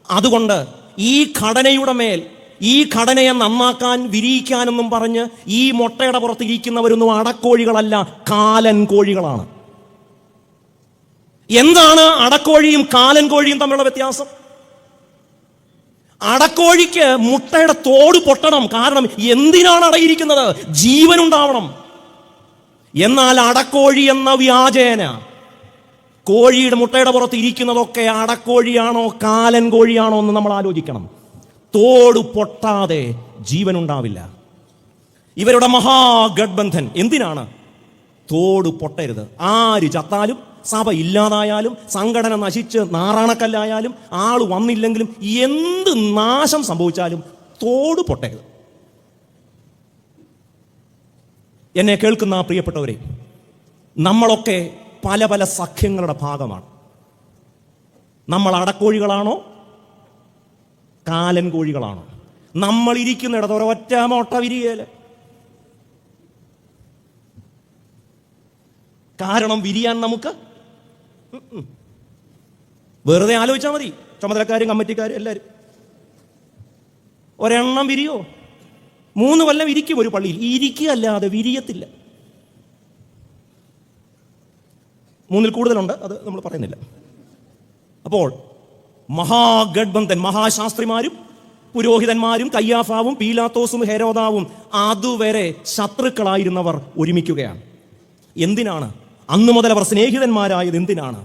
അതുകൊണ്ട് ഈ ഘടനയുടെ മേൽ, ഈ ഘടനയെ നന്നാക്കാൻ, വിരിയിക്കാനെന്നും പറഞ്ഞ് ഈ മുട്ടയുടെ പുറത്ത് ഇരിക്കുന്നവരൊന്നും അടക്കോഴികളല്ല, കാലൻ കോഴികളാണ്. എന്താണ് അടക്കോഴിയും കാലൻ കോഴിയും തമ്മിലുള്ള വ്യത്യാസം? അടക്കോഴിക്ക് മുട്ടയുടെ തോട് പൊട്ടണം. കാരണം എന്തിനാണ് അടയിരിക്കുന്നത്? ജീവൻ ഉണ്ടാവണം. എന്നാൽ അടക്കോഴി എന്ന വ്യാജേന കോഴിയുടെ മുട്ടയുടെ പുറത്ത് ഇരിക്കുന്നതൊക്കെ അടക്കോഴിയാണോ കാലൻ കോഴിയാണോ എന്ന് നമ്മൾ ആലോചിക്കണം. തോട് പൊട്ടാതെ ജീവൻ ഉണ്ടാവില്ല. ഇവരുടെ മഹാഗഡ്ബന്ധൻ എന്തിനാണ്? തോട് പൊട്ടരുത്. ആര് ചത്താലും സഭ ഇല്ലാതായാലും സംഘടന നശിച്ച് നാറാണക്കല്ലായാലും ആൾ വന്നില്ലെങ്കിലും എന്ത് നാശം സംഭവിച്ചാലും തോട് പൊട്ടരുത്. എന്നെ കേൾക്കുന്ന പ്രിയപ്പെട്ടവരെ, നമ്മളൊക്കെ പല പല സഖ്യങ്ങളുടെ ഭാഗമാണ്. നമ്മൾ അടക്കോഴികളാണോ കാലൻ കോഴികളാണോ? നമ്മൾ ഇരിക്കുന്നിടത്ത് ഒരൊറ്റ മുട്ട വിരിയല്. കാരണം വിരിയാൻ നമുക്ക് വെറുതെ ആലോചിച്ചാൽ മതി. ചുമതലക്കാരും കമ്മിറ്റിക്കാരും എല്ലാവരും ഒരെണ്ണം വിരിയോ? 3 കൊല്ലം ഇരിക്കും ഒരു പള്ളിയിൽ. ഇരിക്കുകയല്ലാതെ വിരിയത്തില്ല. 3-ൽ കൂടുതലുണ്ട്, അത് നമ്മൾ പറയുന്നില്ല. അപ്പോൾ മഹാഗഡ്ബന്ധൻ, മഹാശാസ്ത്രിമാരും പുരോഹിതന്മാരും കയ്യാഫാവും പീലാത്തോസും ഹെരോദാവും അതുവരെ ശത്രുക്കളായിരുന്നവർ ഒരുമിക്കുകയാണ്. എന്തിനാണ്? അന്നു മുതൽ അവർ സ്നേഹിതന്മാരായത് എന്തിനാണ്?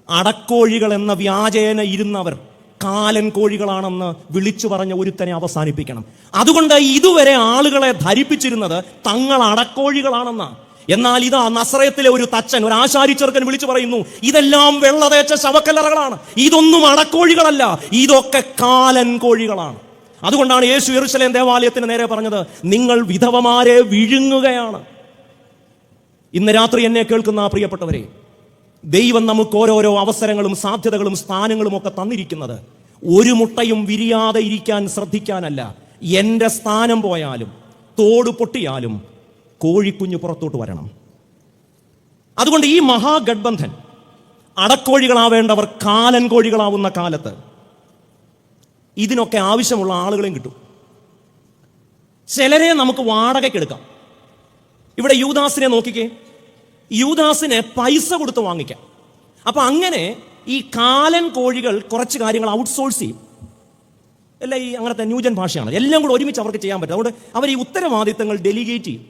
അടക്കോഴികൾ എന്ന വ്യാജേന ഇരുന്നവർ കാലൻ കോഴികളാണെന്ന് വിളിച്ചു പറഞ്ഞ ഒരുത്തനെ അവസാനിപ്പിക്കണം. അതുകൊണ്ട് ഇതുവരെ ആളുകളെ ധരിപ്പിച്ചിരുന്നത് തങ്ങൾ അടക്കോഴികളാണെന്നാണ്. എന്നാൽ ഇതാ നസറയത്തിലെ ഒരു തച്ചൻ, ഒരു ആശാരി ചെറുക്കൻ വിളിച്ചു പറയുന്നു, ഇതെല്ലാം വെള്ളതേച്ച ശവക്കല്ലറകളാണ്, ഇതൊന്നും അടക്കോഴികളല്ല, ഇതൊക്കെ കാലൻ കോഴികളാണ്. അതുകൊണ്ടാണ് യേശു യെരൂശലേം ദേവാലയത്തിന് നേരെ പറഞ്ഞത്, നിങ്ങൾ വിധവമാരെ വിഴുങ്ങുകയാണ്. ഇന്ന് രാത്രി എന്നെ കേൾക്കുന്ന പ്രിയപ്പെട്ടവരെ, ദൈവം നമുക്ക് ഓരോരോ അവസരങ്ങളും സാധ്യതകളും സ്ഥാനങ്ങളും ഒക്കെ തന്നിരിക്കുന്നത് ഒരു മുട്ടയും വിരിയാതെ ഇരിക്കാൻ ശ്രദ്ധിക്കാനല്ല. എൻ്റെ സ്ഥാനം പോയാലും തോട് പൊട്ടിയാലും കോഴിക്കുഞ്ഞ് പുറത്തോട്ട് വരണം. അതുകൊണ്ട് ഈ മഹാഗഡ്ബന്ധൻ, അടക്കോഴികളാവേണ്ടവർ കാലൻ കോഴികളാവുന്ന കാലത്ത് ഇതിനൊക്കെ ആവശ്യമുള്ള ആളുകളെയും കിട്ടും. ചിലരെ നമുക്ക് വാടകയ്ക്കെടുക്കാം. ഇവിടെ യൂദാസിനെ നോക്കിക്കേ, യൂദാസിനെ പൈസ കൊടുത്ത് വാങ്ങിക്കാം. അപ്പൊ അങ്ങനെ ഈ കാലൻ കോഴികൾ കുറച്ച് കാര്യങ്ങൾ ഔട്ട്സോഴ്സ് ചെയ്യും. അല്ല, ഈ അങ്ങനത്തെ ന്യൂജൻ ഭാഷയാണ്, എല്ലാം കൂടെ ഒരുമിച്ച് അവർക്ക് ചെയ്യാൻ പറ്റും. അതുകൊണ്ട് അവർ ഈ ഉത്തരവാദിത്തങ്ങൾ ഡെലിഗേറ്റ് ചെയ്യും.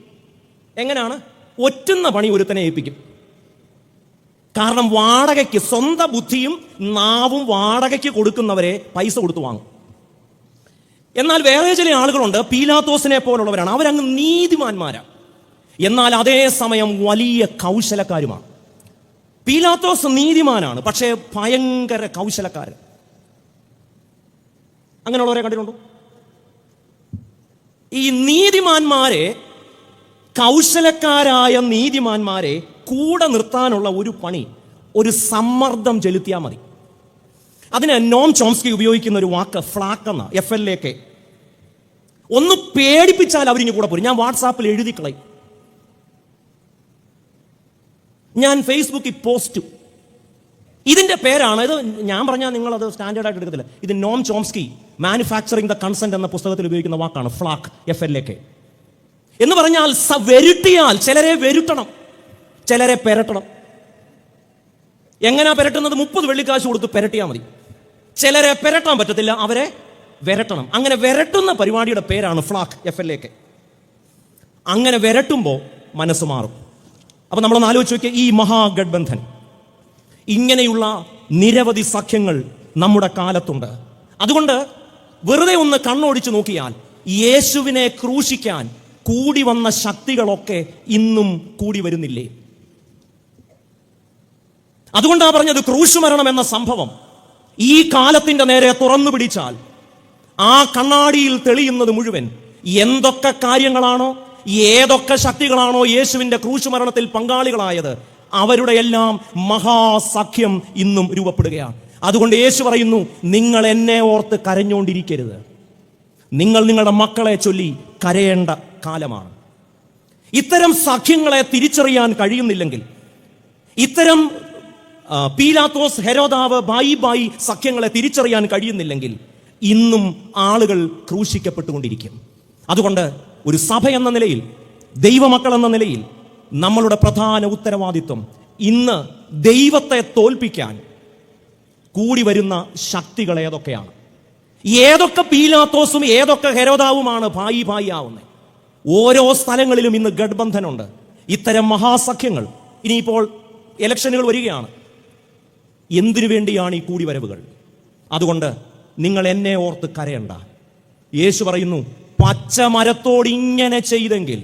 എങ്ങനെയാണ്? ഒറ്റുന്ന പണി ഒരുത്തനെ ഏൽപ്പിക്കും. കാരണം വാടകയ്ക്ക്, സ്വന്തം ബുദ്ധിയും നാവും വാടകയ്ക്ക് കൊടുക്കുന്നവരെ പൈസ കൊടുത്ത് വാങ്ങും. എന്നാൽ വേറെ ചില ആളുകളുണ്ട്, പീലാത്തോസിനെ പോലുള്ളവരാണ്. അവരങ്ങ് നീതിമാന്മാരാണ്, എന്നാൽ അതേ സമയം വലിയ കൗശലക്കാരുമാണ്. പീലാത്തോസ് നീതിമാനാണ്, പക്ഷേ ഭയങ്കര കൗശലക്കാരൻ. അങ്ങനെയുള്ളവരെ കണ്ടിട്ടുണ്ടോ? ഈ നീതിമാന്മാരെ, കൗശലക്കാരായ നീതിമാന്മാരെ കൂടെ നിർത്താനുള്ള ഒരു പണി, ഒരു സമ്മർദ്ദം ചെലുത്തിയാൽ മതി. അതിന് നോം ചോംസ്കി ഉപയോഗിക്കുന്ന ഒരു വാക്ക് ഫ്ലാക്ക് എന്ന, FLAK. ഒന്ന് പേടിപ്പിച്ചാൽ അവരിങ്ങ് കൂടെ പോരും. ഞാൻ വാട്സാപ്പിൽ എഴുതി കളയും, ഞാൻ ഫേസ്ബുക്കിൽ പോസ്റ്റ്. ഇതിന്റെ പേരാണ്, ഇത് ഞാൻ പറഞ്ഞാൽ നിങ്ങളത് സ്റ്റാൻഡേർഡായിട്ട് എടുക്കത്തില്ല. ഇത് Noam Chomsky manufacturing the consent എന്ന പുസ്തകത്തിൽ ഉപയോഗിക്കുന്ന വാക്കാണ് ഫ്ലാക്ക്, FLAK. എന്ന് പറഞ്ഞാൽ വരുത്തിയാൽ ചിലരെ വരുത്തണം, ചിലരെ പെരട്ടണം. എങ്ങനെയാ പെരട്ടുന്നത്? 30 വെള്ളിക്കാശ് കൊടുത്ത് പെരട്ടിയാൽ മതി. ചിലരെ പെരട്ടാൻ പറ്റത്തില്ല, അവരെ വിരട്ടണം. അങ്ങനെ വിരട്ടുന്ന പരിപാടിയുടെ പേരാണ് ഫ്ലാക്ക്, FLAK. അങ്ങനെ വിരട്ടുമ്പോൾ മനസ്സ് മാറും. അപ്പൊ നമ്മളൊന്ന് ആലോചിച്ച് നോക്കിയാൽ, ഈ മഹാഗഡ്ബന്ധൻ, ഇങ്ങനെയുള്ള നിരവധി സഖ്യങ്ങൾ നമ്മുടെ കാലത്തുണ്ട്. അതുകൊണ്ട് വെറുതെ ഒന്ന് കണ്ണോടിച്ച് നോക്കിയാൽ യേശുവിനെ ക്രൂശിക്കാൻ കൂടി വന്ന ശക്തികളൊക്കെ ഇന്നും കൂടി വരുന്നില്ലേ? അതുകൊണ്ടാണ് പറഞ്ഞത്, ക്രൂശുമരണം എന്ന സംഭവം ഈ കാലത്തിന്റെ നേരെ തുറന്നു പിടിച്ചാൽ ആ കണ്ണാടിയിൽ തെളിയുന്നത് മുഴുവൻ എന്തൊക്കെ കാര്യങ്ങളാണോ, ഏതൊക്കെ ശക്തികളാണോ യേശുവിന്റെ ക്രൂശുമരണത്തിൽ പങ്കാളികളായത്, അവരുടെ എല്ലാം മഹാസഖ്യം ഇന്നും രൂപപ്പെടുകയാണ്. അതുകൊണ്ട് യേശു പറയുന്നു, നിങ്ങൾ എന്നെ ഓർത്ത് കരഞ്ഞുകൊണ്ടിരിക്കരുത്. നിങ്ങൾ നിങ്ങളുടെ മക്കളെ ചൊല്ലി കരയേണ്ട കാലമാണ്. ഇത്തരം സഖ്യങ്ങളെ തിരിച്ചറിയാൻ കഴിയുന്നില്ലെങ്കിൽ, ഇത്തരം പീലാത്തോസ്, ഹെരോദാവ്, ബായി സഖ്യങ്ങളെ തിരിച്ചറിയാൻ കഴിയുന്നില്ലെങ്കിൽ ഇന്നും ആളുകൾ ക്രൂശിക്കപ്പെട്ടുകൊണ്ടിരിക്കും. അതുകൊണ്ട് ഒരു സഭ എന്ന നിലയിൽ, ദൈവമക്കൾ എന്ന നിലയിൽ നമ്മളുടെ പ്രധാന ഉത്തരവാദിത്വം ഇന്ന് ദൈവത്തെ തോൽപ്പിക്കാൻ കൂടി വരുന്ന ശക്തികൾ ഏതൊക്കെയാണ്? ഏതൊക്കെ പീലാത്തോസും ഏതൊക്കെ ഹെരോദാവുമാണ് ഭായി ആവുന്നത്? ഓരോ സ്ഥലങ്ങളിലും ഇന്ന് ഗഡ്ബന്ധനുണ്ട്. ഇത്തരം മഹാസഖ്യങ്ങൾ. ഇനിയിപ്പോൾ ഇലക്ഷനുകൾ വരികയാണ്. എന്തിനു വേണ്ടിയാണ് ഈ കൂടിവരവുകൾ? അതുകൊണ്ട് നിങ്ങൾ എന്നെ ഓർത്ത് കരയണ്ട. യേശു പറയുന്നു, പച്ചമരത്തോട് ഇങ്ങനെ ചെയ്തെങ്കിൽ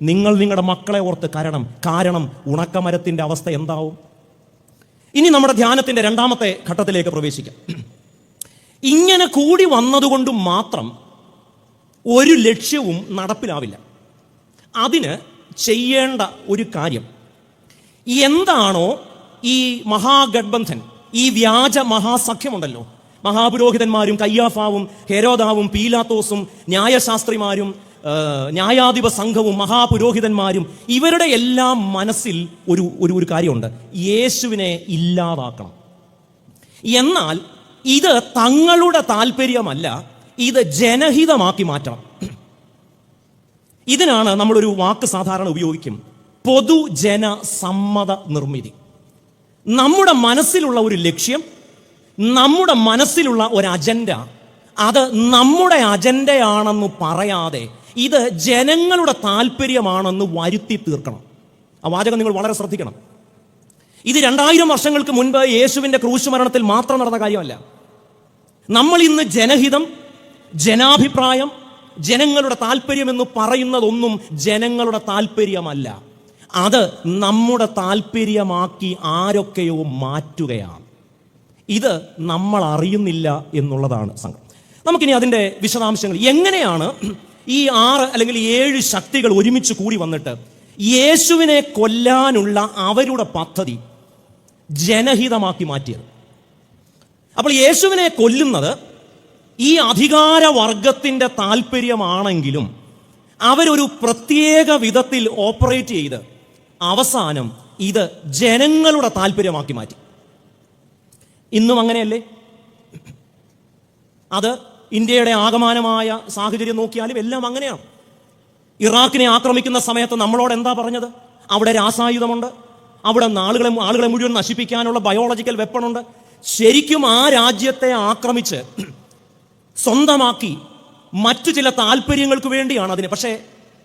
നിങ്ങൾ നിങ്ങളുടെ മക്കളെ ഓർത്ത് കരണം. കാരണം ഉണക്കമരത്തിന്റെ അവസ്ഥ എന്താവും? ഇനി നമ്മുടെ ധ്യാനത്തിന്റെ രണ്ടാമത്തെ ഘട്ടത്തിലേക്ക് പ്രവേശിക്കാം. ഇങ്ങനെ കൂടി വന്നതുകൊണ്ട് മാത്രം ഒരു ലക്ഷ്യവും നടപ്പിലാവില്ല. അതിന് ചെയ്യേണ്ട ഒരു കാര്യം, എന്താണോ ഈ മഹാഗഡ്ബന്ധൻ, ഈ വ്യാജ മഹാസഖ്യമുണ്ടല്ലോ, മഹാപുരോഹിതന്മാരും കയ്യാഫാവും ഹെരോദാവും പീലാത്തോസും ന്യായശാസ്ത്രിമാരും ന്യായാധിപ സംഘവും മഹാപുരോഹിതന്മാരും, ഇവരുടെ എല്ലാം മനസ്സിൽ ഒരു കാര്യമുണ്ട്: യേശുവിനെ ഇല്ലാതാക്കണം. എന്നാൽ ഇത് തങ്ങളുടെ താല്പര്യമല്ല, ഇത് ജനഹിതമാക്കി മാറ്റണം. ഇതിനാണ് നമ്മളൊരു വാക്ക് സാധാരണ ഉപയോഗിക്കും: പൊതുജന സമ്മത നിർമ്മിതി. നമ്മുടെ മനസ്സിലുള്ള ഒരു ലക്ഷ്യം, നമ്മുടെ മനസ്സിലുള്ള ഒരു അജണ്ട, അത് നമ്മുടെ അജണ്ടയാണെന്ന് പറയാതെ ഇത് ജനങ്ങളുടെ താല്പര്യമാണെന്ന് വരുത്തി തീർക്കണം. ആ വാചകം നിങ്ങൾ വളരെ ശ്രദ്ധിക്കണം. ഇത് 2000 വർഷങ്ങൾക്ക് മുൻപ് യേശുവിന്റെ ക്രൂശ് മരണത്തിൽ മാത്രം നടന്ന കാര്യമല്ല. നമ്മൾ ഇന്ന് ജനഹിതം, ജനാഭിപ്രായം, ജനങ്ങളുടെ താല്പര്യം എന്ന് പറയുന്നതൊന്നും ജനങ്ങളുടെ താല്പര്യമല്ല. അത് നമ്മുടെ താല്പര്യമാക്കി ആരൊക്കെയോ മാറ്റുകയാണ്. ഇത് നമ്മൾ അറിയുന്നില്ല എന്നുള്ളതാണ് സംഗതി. നമുക്കിനി അതിൻ്റെ വിശദാംശങ്ങൾ, എങ്ങനെയാണ് ഈ 6 അല്ലെങ്കിൽ 7 ശക്തികൾ ഒരുമിച്ച് കൂടി വന്നിട്ട് യേശുവിനെ കൊല്ലാനുള്ള അവരുടെ പദ്ധതി ജനഹിതമാക്കി മാറ്റിയത്. അപ്പോൾ യേശുവിനെ കൊല്ലുന്നത് ഈ അധികാരവർഗത്തിൻ്റെ താല്പര്യമാണെങ്കിലും അവരൊരു പ്രത്യേക വിധത്തിൽ ഓപ്പറേറ്റ് ചെയ്ത് അവസാനം ഇത് ജനങ്ങളുടെ താല്പര്യമാക്കി മാറ്റി. ഇന്നും അങ്ങനെയല്ലേ? അത് ഇന്ത്യയുടെ ആകമാനമായ സാഹചര്യം നോക്കിയാലും എല്ലാം അങ്ങനെയാണ്. ഇറാഖിനെ ആക്രമിക്കുന്ന സമയത്ത് നമ്മളോട് എന്താ പറഞ്ഞത്? അവിടെ രാസായുധമുണ്ട്, അവിടെ ആളുകളെ മുഴുവൻ നശിപ്പിക്കാനുള്ള ബയോളജിക്കൽ വെപ്പണുണ്ട്. ശരിക്കും ആ രാജ്യത്തെ ആക്രമിച്ച് സ്വന്തമാക്കി മറ്റു ചില താല്പര്യങ്ങൾക്ക് വേണ്ടിയാണ് അതിന്. പക്ഷേ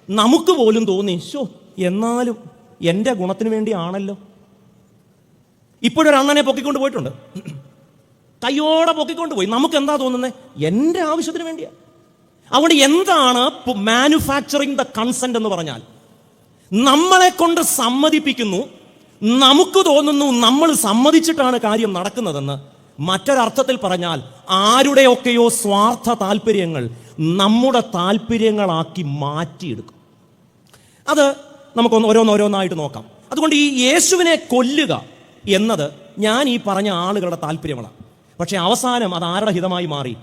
നമുക്ക് പോലും തോന്നി, എന്നാലും എൻ്റെ ഗുണത്തിന് വേണ്ടിയാണല്ലോ. ഇപ്പോഴൊരു അണ്ണനെ പൊക്കിക്കൊണ്ട് പോയിട്ടുണ്ട്, കയ്യോടെ പൊക്കിക്കൊണ്ട് പോയി. നമുക്ക് എന്താ തോന്നുന്നത്? എൻ്റെ ആവശ്യത്തിന് വേണ്ടിയാണ്. അതുകൊണ്ട് എന്താണ് മാനുഫാക്ചറിങ് ദ കൺസെന്റ് എന്ന് പറഞ്ഞാൽ? നമ്മളെ കൊണ്ട് സമ്മതിപ്പിക്കുന്നു, നമുക്ക് തോന്നുന്നു നമ്മൾ സമ്മതിച്ചിട്ടാണ് കാര്യം നടക്കുന്നതെന്ന്. മറ്റൊരർത്ഥത്തിൽ പറഞ്ഞാൽ ആരുടെയൊക്കെയോ സ്വാർത്ഥ താല്പര്യങ്ങൾ നമ്മുടെ താല്പര്യങ്ങളാക്കി മാറ്റിയെടുക്കും. അത് നമുക്കൊന്ന് ഓരോന്നോരോന്നായിട്ട് നോക്കാം. അതുകൊണ്ട് ഈ യേശുവിനെ കൊല്ലുക എന്നത് ഞാൻ ഈ പറഞ്ഞ ആളുകളുടെ താല്പര്യങ്ങളാണ്. പക്ഷെ അവസാനം അത് ആരുടെ ഹിതമായി മാറി?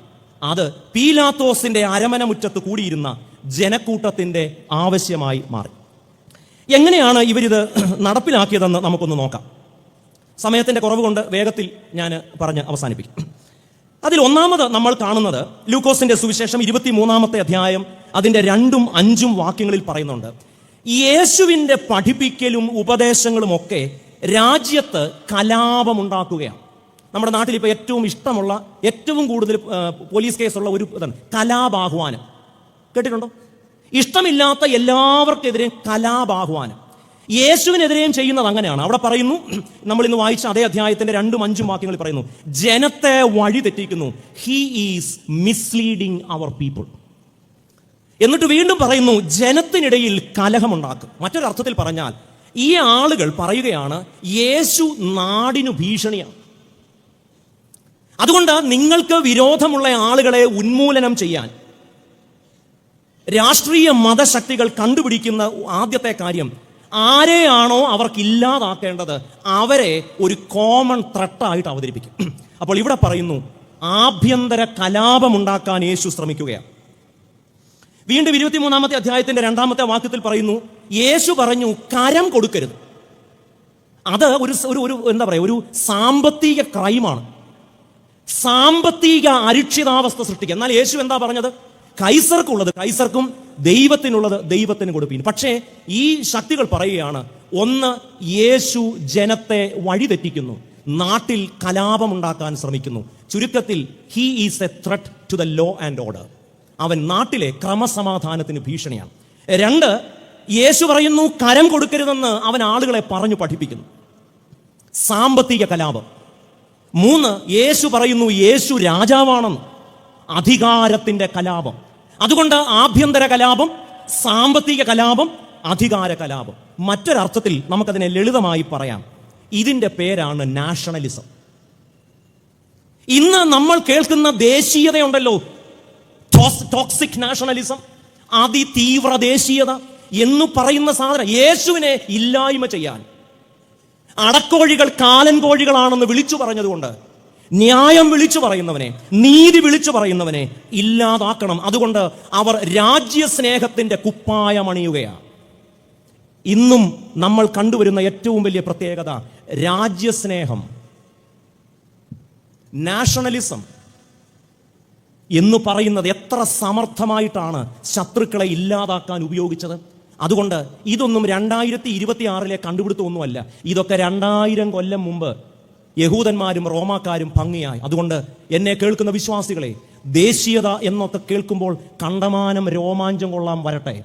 അത് പീലാത്തോസിന്റെ അരമന മുറ്റത്ത് കൂടിയിരുന്ന ജനക്കൂട്ടത്തിന്റെ ആവശ്യമായി മാറി. എങ്ങനെയാണ് ഇവരിത് നടപ്പിലാക്കിയതെന്ന് നമുക്കൊന്ന് നോക്കാം. സമയത്തിന്റെ കുറവ് കൊണ്ട് വേഗത്തിൽ ഞാൻ പറഞ്ഞ് അവസാനിപ്പിക്കും. അതിൽ ഒന്നാമത് നമ്മൾ കാണുന്നത് ലൂക്കോസിന്റെ സുവിശേഷം 23-ാമത്തെ അധ്യായം അതിന്റെ 2ഉം 5ഉം വാക്യങ്ങളിൽ പറയുന്നുണ്ട്: യേശുവിന്റെ പഠിപ്പിക്കലും ഉപദേശങ്ങളും ഒക്കെ രാജ്യത്ത് കലാപമുണ്ടാക്കുകയാണ്. നമ്മുടെ നാട്ടിൽ ഇപ്പോൾ ഏറ്റവും ഇഷ്ടമുള്ള, ഏറ്റവും കൂടുതൽ പോലീസ് കേസുള്ള ഒരു ഇതാണ് കലാപാഹ്വാനം. കേട്ടിട്ടുണ്ടോ? ഇഷ്ടമില്ലാത്ത എല്ലാവർക്കെതിരെയും കലാപാഹ്വാനം. യേശുവിനെതിരെയും ചെയ്യുന്നത് അങ്ങനെയാണ്. അവിടെ പറയുന്നു, നമ്മൾ ഇന്ന് വായിച്ച അതേ അധ്യായത്തിന്റെ 2ഉം 5ഉം വാക്യങ്ങളിൽ പറയുന്നു, ജനത്തെ വഴി തെറ്റിക്കുന്നു. He is misleading our people. എന്നിട്ട് വീണ്ടും പറയുന്നു, ജനത്തിനിടയിൽ കലഹമുണ്ടാക്കും. മറ്റൊരർത്ഥത്തിൽ പറഞ്ഞാൽ ഈ ആളുകൾ പറയുകയാണ്, യേശു നാടിനു ഭീഷണിയാണ്. അതുകൊണ്ട് നിങ്ങൾക്ക് വിരോധമുള്ള ആളുകളെ ഉന്മൂലനം ചെയ്യാൻ രാഷ്ട്രീയ മതശക്തികൾ കണ്ടുപിടിക്കുന്ന ആദ്യത്തെ കാര്യം, ആരെയാണോ അവർക്ക് ഇല്ലാതാക്കേണ്ടത് അവരെ ഒരു കോമൺ ത്രട്ടായിട്ട് അവതരിപ്പിക്കും. അപ്പോൾ ഇവിടെ പറയുന്നു, ആഭ്യന്തര കലാപമുണ്ടാക്കാൻ യേശു ശ്രമിക്കുകയാണ്. വീണ്ടും 23-ാമത്തെ അധ്യായത്തിന്റെ 2-ാമത്തെ വാക്യത്തിൽ പറയുന്നു, യേശു പറഞ്ഞു, കരം കൊടുക്കരുത്. അത് ഒരു എന്താ പറയുക, ഒരു സാമ്പത്തിക ക്രൈമാണ്, സാമ്പത്തിക അരിക്ഷിതാവസ്ഥ സൃഷ്ടിക്കുക. എന്നാൽ യേശു എന്താ പറഞ്ഞത്? കൈസർക്കുള്ളത് കൈസർക്കും, ദൈവത്തിനുള്ളത് ദൈവത്തിന് കൊടുപ്പീൻ. പക്ഷേ ഈ ശക്തികൾ പറയുകയാണ്, ഒന്ന്, യേശു ജനത്തെ വഴിതെറ്റിക്കുന്നു, നാട്ടിൽ കലാപമുണ്ടാക്കാൻ ശ്രമിക്കുന്നു. ചുരുക്കത്തിൽ, he is a threat to the law and order. അവൻ നാട്ടിലെ ക്രമസമാധാനത്തിന് ഭീഷണിയാണ്. 2, യേശു പറയുന്നു കരം കൊടുക്കരുതെന്ന് അവൻ ആളുകളെ പറഞ്ഞു പഠിപ്പിക്കുന്നു, സാമ്പത്തിക കലാപം. 3, യേശു പറയുന്നു യേശു രാജാവാണെന്ന്, അധികാരത്തിന്റെ കലാപം. അതുകൊണ്ട് ആഭ്യന്തര കലാപം, സാമ്പത്തിക കലാപം, അധികാര കലാപം. മറ്റൊരർത്ഥത്തിൽ നമുക്കതിനെ ലളിതമായി പറയാം, ഇതിൻ്റെ പേരാണ് നാഷണലിസം. ഇന്ന് നമ്മൾ കേൾക്കുന്ന ദേശീയതയുണ്ടല്ലോ, ടോക്സിക് നാഷണലിസം, അതിതീവ്ര ദേശീയത എന്ന് പറയുന്ന സാധനം യേശുവിനെ ഇല്ലായ്മ ചെയ്യാൻ, അടക്കോഴികൾ കാലൻ കോഴികളാണെന്ന് വിളിച്ചു പറഞ്ഞതുകൊണ്ട് ന്യായം വിളിച്ചു പറയുന്നവനെ, നീതി വിളിച്ചു പറയുന്നവനെ ഇല്ലാതാക്കണം. അതുകൊണ്ട് അവർ രാജ്യസ്നേഹത്തിന്റെ കുപ്പായമണിയുകയാണ്. ഇന്നും നമ്മൾ കണ്ടുവരുന്ന ഏറ്റവും വലിയ പ്രത്യേകത രാജ്യസ്നേഹം, നാഷണലിസം എന്ന് പറയുന്നത് എത്ര സമർത്ഥമായിട്ടാണ് ശത്രുക്കളെ ഇല്ലാതാക്കാൻ ഉപയോഗിച്ചത്. അതുകൊണ്ട് ഇതൊന്നും 2026 കണ്ടുപിടുത്തമൊന്നുമല്ല. ഇതൊക്കെ 2000 കൊല്ലം മുമ്പ് യഹൂദന്മാരും റോമാക്കാരും ഭംഗിയായി. അതുകൊണ്ട് എന്നെ കേൾക്കുന്ന വിശ്വാസികളെ, ദേശീയത എന്നൊക്കെ കേൾക്കുമ്പോൾ കണ്ടമാനം രോമാഞ്ചം കൊള്ളാൻ വരട്ടെ.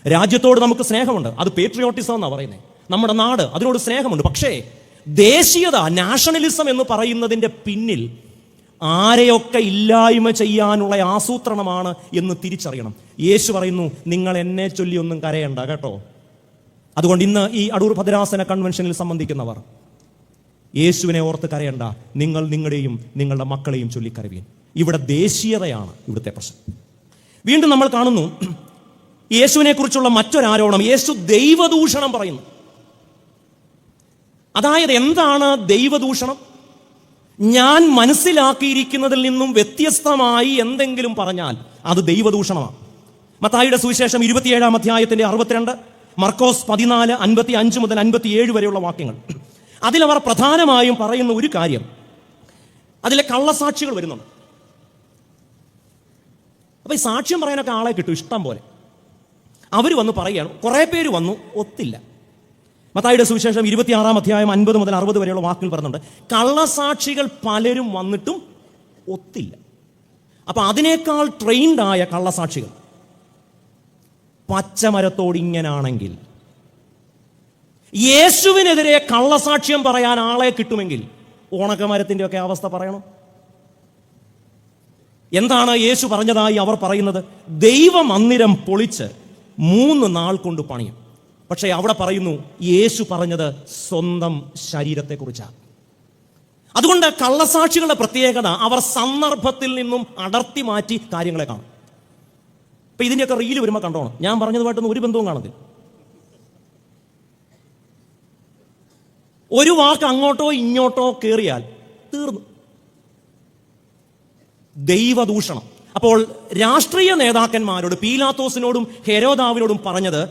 രാജ്യത്തോട് നമുക്ക് സ്നേഹമുണ്ട്, അത് പേട്രിയോട്ടിസം എന്നാണ് പറയുന്നത്. നമ്മുടെ നാട്, അതിനോട് സ്നേഹമുണ്ട്. പക്ഷേ ദേശീയത, നാഷണലിസം എന്ന് പറയുന്നതിൻ്റെ പിന്നിൽ ആരെയൊക്കെ ഇല്ലായ്മ ചെയ്യാനുള്ള ആസൂത്രണമാണ് എന്ന് തിരിച്ചറിയണം. യേശു പറയുന്നു, നിങ്ങൾ എന്നെ ചൊല്ലി ഒന്നും കരയണ്ട കേട്ടോ. അതുകൊണ്ട് ഇന്ന് ഈ അടൂർ ഭദ്രാസന കൺവെൻഷനിൽ സംബന്ധിക്കുന്നവർ യേശുവിനെ ഓർത്ത് കരയണ്ട, നിങ്ങൾ നിങ്ങളുടെയും നിങ്ങളുടെ മക്കളെയും ചൊല്ലിക്കരവീൻ. ഇവിടെ ദേശീയതയാണ് ഇവിടുത്തെ പ്രശ്നം. വീണ്ടും നമ്മൾ കാണുന്നു യേശുവിനെ കുറിച്ചുള്ള മറ്റൊരാരോപണം, യേശു ദൈവദൂഷണം പറയുന്നു. അതായത് എന്താണ് ദൈവദൂഷണം? ഞാൻ മനസ്സിലാക്കിയിരിക്കുന്നതിൽ നിന്നും വ്യത്യസ്തമായി എന്തെങ്കിലും പറഞ്ഞാൽ അത് ദൈവദൂഷണമാണ്. മത്തായിയുടെ സുവിശേഷം 27 അധ്യായത്തിന്റെ 62, മർക്കോസ് 14 55 മുതൽ 57 വരെയുള്ള വാക്യങ്ങൾ. അതിലവർ പ്രധാനമായും പറയുന്ന ഒരു കാര്യം, അതിലെ കള്ളസാക്ഷികൾ വരുന്നുണ്ട്. അപ്പൊ ഈ സാക്ഷ്യം പറയാനൊക്കെ ആളെ കിട്ടും ഇഷ്ടം പോലെ. അവർ വന്ന് പറയുകയാണ്, കുറെ പേര് വന്നു, ഒത്തില്ല. മത്തായിയുടെ സുവിശേഷം 26 അധ്യായം 50 മുതൽ 60 വരെയുള്ള വാക്കുകൾ പറയുന്നുണ്ട്. കള്ളസാക്ഷികൾ പലരും വന്നിട്ടും ഒത്തില്ല. അപ്പൊ അതിനേക്കാൾ ട്രെയിൻഡ് ആയ കള്ളസാക്ഷികൾ പച്ചമരത്തോട് ഇങ്ങനാണെങ്കിൽ, യേശുവിനെതിരെ കള്ളസാക്ഷ്യം പറയാൻ ആളെ കിട്ടുമെങ്കിൽ ഉണക്കമരത്തിന്റെ ഒക്കെ അവസ്ഥ പറയണം. എന്താണ് യേശു പറഞ്ഞതായി അവർ പറയുന്നത്? ദൈവമന്ദിരം പൊളിച്ച് 3 നാൾ കൊണ്ട് പണിയും. പക്ഷേ അവിടെ പറയുന്നു, യേശു പറഞ്ഞത് സ്വന്തം ശരീരത്തെക്കുറിച്ചാണ്. അതുകൊണ്ട് കള്ളസാക്ഷികളുടെ പ്രത്യേകത, അവർ സന്ദർഭത്തിൽ നിന്നും അടർത്തി മാറ്റി കാര്യങ്ങളെ കാണും. ഇപ്പൊ ഇതിന്റെയൊക്കെ റീല് വരുമ്പോൾ കണ്ടോണം, ഞാൻ പറഞ്ഞതുമായിട്ടൊന്നും ഒരു ബന്ധവും കാണുന്നില്ല. ഒരു വാക്ക് അങ്ങോട്ടോ ഇങ്ങോട്ടോ കയറിയാൽ തീർന്നു. ദൈവദൂഷണം. അപ്പോൾ രാഷ്ട്രീയ നേതാക്കന്മാരോട്, പീലാത്തോസിനോടും ഹെരോദാവിനോടും പറഞ്ഞത്,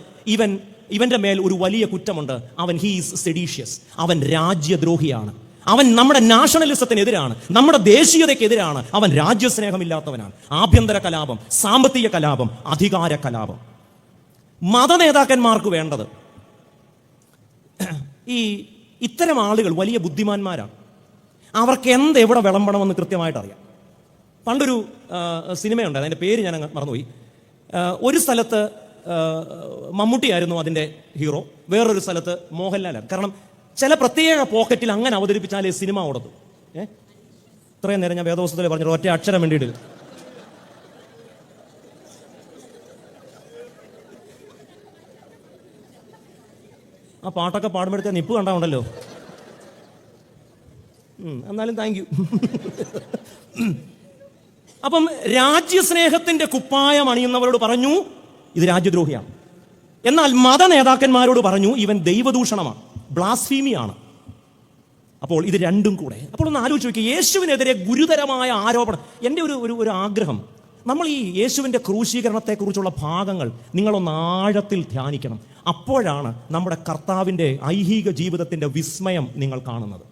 ഇവന്റെ മേൽ ഒരു വലിയ കുറ്റമുണ്ട്, അവൻ ഹീസ് സെഡീഷ്യസ്, അവൻ രാജ്യദ്രോഹിയാണ്, അവൻ നമ്മുടെ നാഷണലിസത്തിനെതിരാണ്, നമ്മുടെ ദേശീയതയ്ക്കെതിരാണ്, അവൻ രാജ്യസ്നേഹമില്ലാത്തവനാണ്. ആഭ്യന്തര കലാപം, സാമ്പത്തിക കലാപം, അധികാര കലാപം. മത നേതാക്കന്മാർക്ക് വേണ്ടത്, ഇത്തരം ആളുകൾ വലിയ ബുദ്ധിമാന്മാരാണ്. അവർക്ക് എവിടെ വിളമ്പണമെന്ന് കൃത്യമായിട്ട് അറിയാം. പണ്ടൊരു സിനിമയുണ്ട്, അതിൻ്റെ പേര് ഞാൻ മറന്നുപോയി. ഒരു സ്ഥലത്ത് മമ്മൂട്ടിയായിരുന്നു അതിൻ്റെ ഹീറോ, വേറൊരു സ്ഥലത്ത് മോഹൻലാലാണ്. കാരണം ചില പ്രത്യേക പോക്കറ്റിൽ അങ്ങനെ അവതരിപ്പിച്ചാലേ സിനിമ ഓടത്തു. ഇത്രയും നേരം ഞാൻ വേദോസ്തത്തിൽ പറഞ്ഞത് ഒറ്റ അക്ഷരം വേണ്ടിയിട്ട്. ആ പാട്ടൊക്കെ പാടുമ്പോഴത്തെ നിപ്പ് കണ്ടാവുണ്ടല്ലോ. എന്നാലും താങ്ക് യു. അപ്പം രാജ്യസ്നേഹത്തിന്റെ കുപ്പായം അണിയുന്നവരോട് പറഞ്ഞു, ഇത് രാജ്യദ്രോഹിയാണ്. എന്നാൽ മത നേതാക്കന്മാരോട് പറഞ്ഞു, ഇവൻ ദൈവദൂഷണമാണ്, ബ്ലാസ്ഫീമിയാണ്. അപ്പോൾ ഇത് രണ്ടും കൂടെ. അപ്പോൾ ഒന്ന് ആലോചിച്ച് നോക്കി, യേശുവിനെതിരെ ഗുരുതരമായ ആരോപണം. എൻ്റെ ഒരു ആഗ്രഹം, നമ്മൾ ഈ യേശുവിൻ്റെ ക്രൂശീകരണത്തെക്കുറിച്ചുള്ള ഭാഗങ്ങൾ നിങ്ങളൊന്ന് ആഴത്തിൽ ധ്യാനിക്കണം. അപ്പോഴാണ് നമ്മുടെ കർത്താവിൻ്റെ ഐഹിക ജീവിതത്തിൻ്റെ വിസ്മയം നിങ്ങൾ കാണുന്നത്.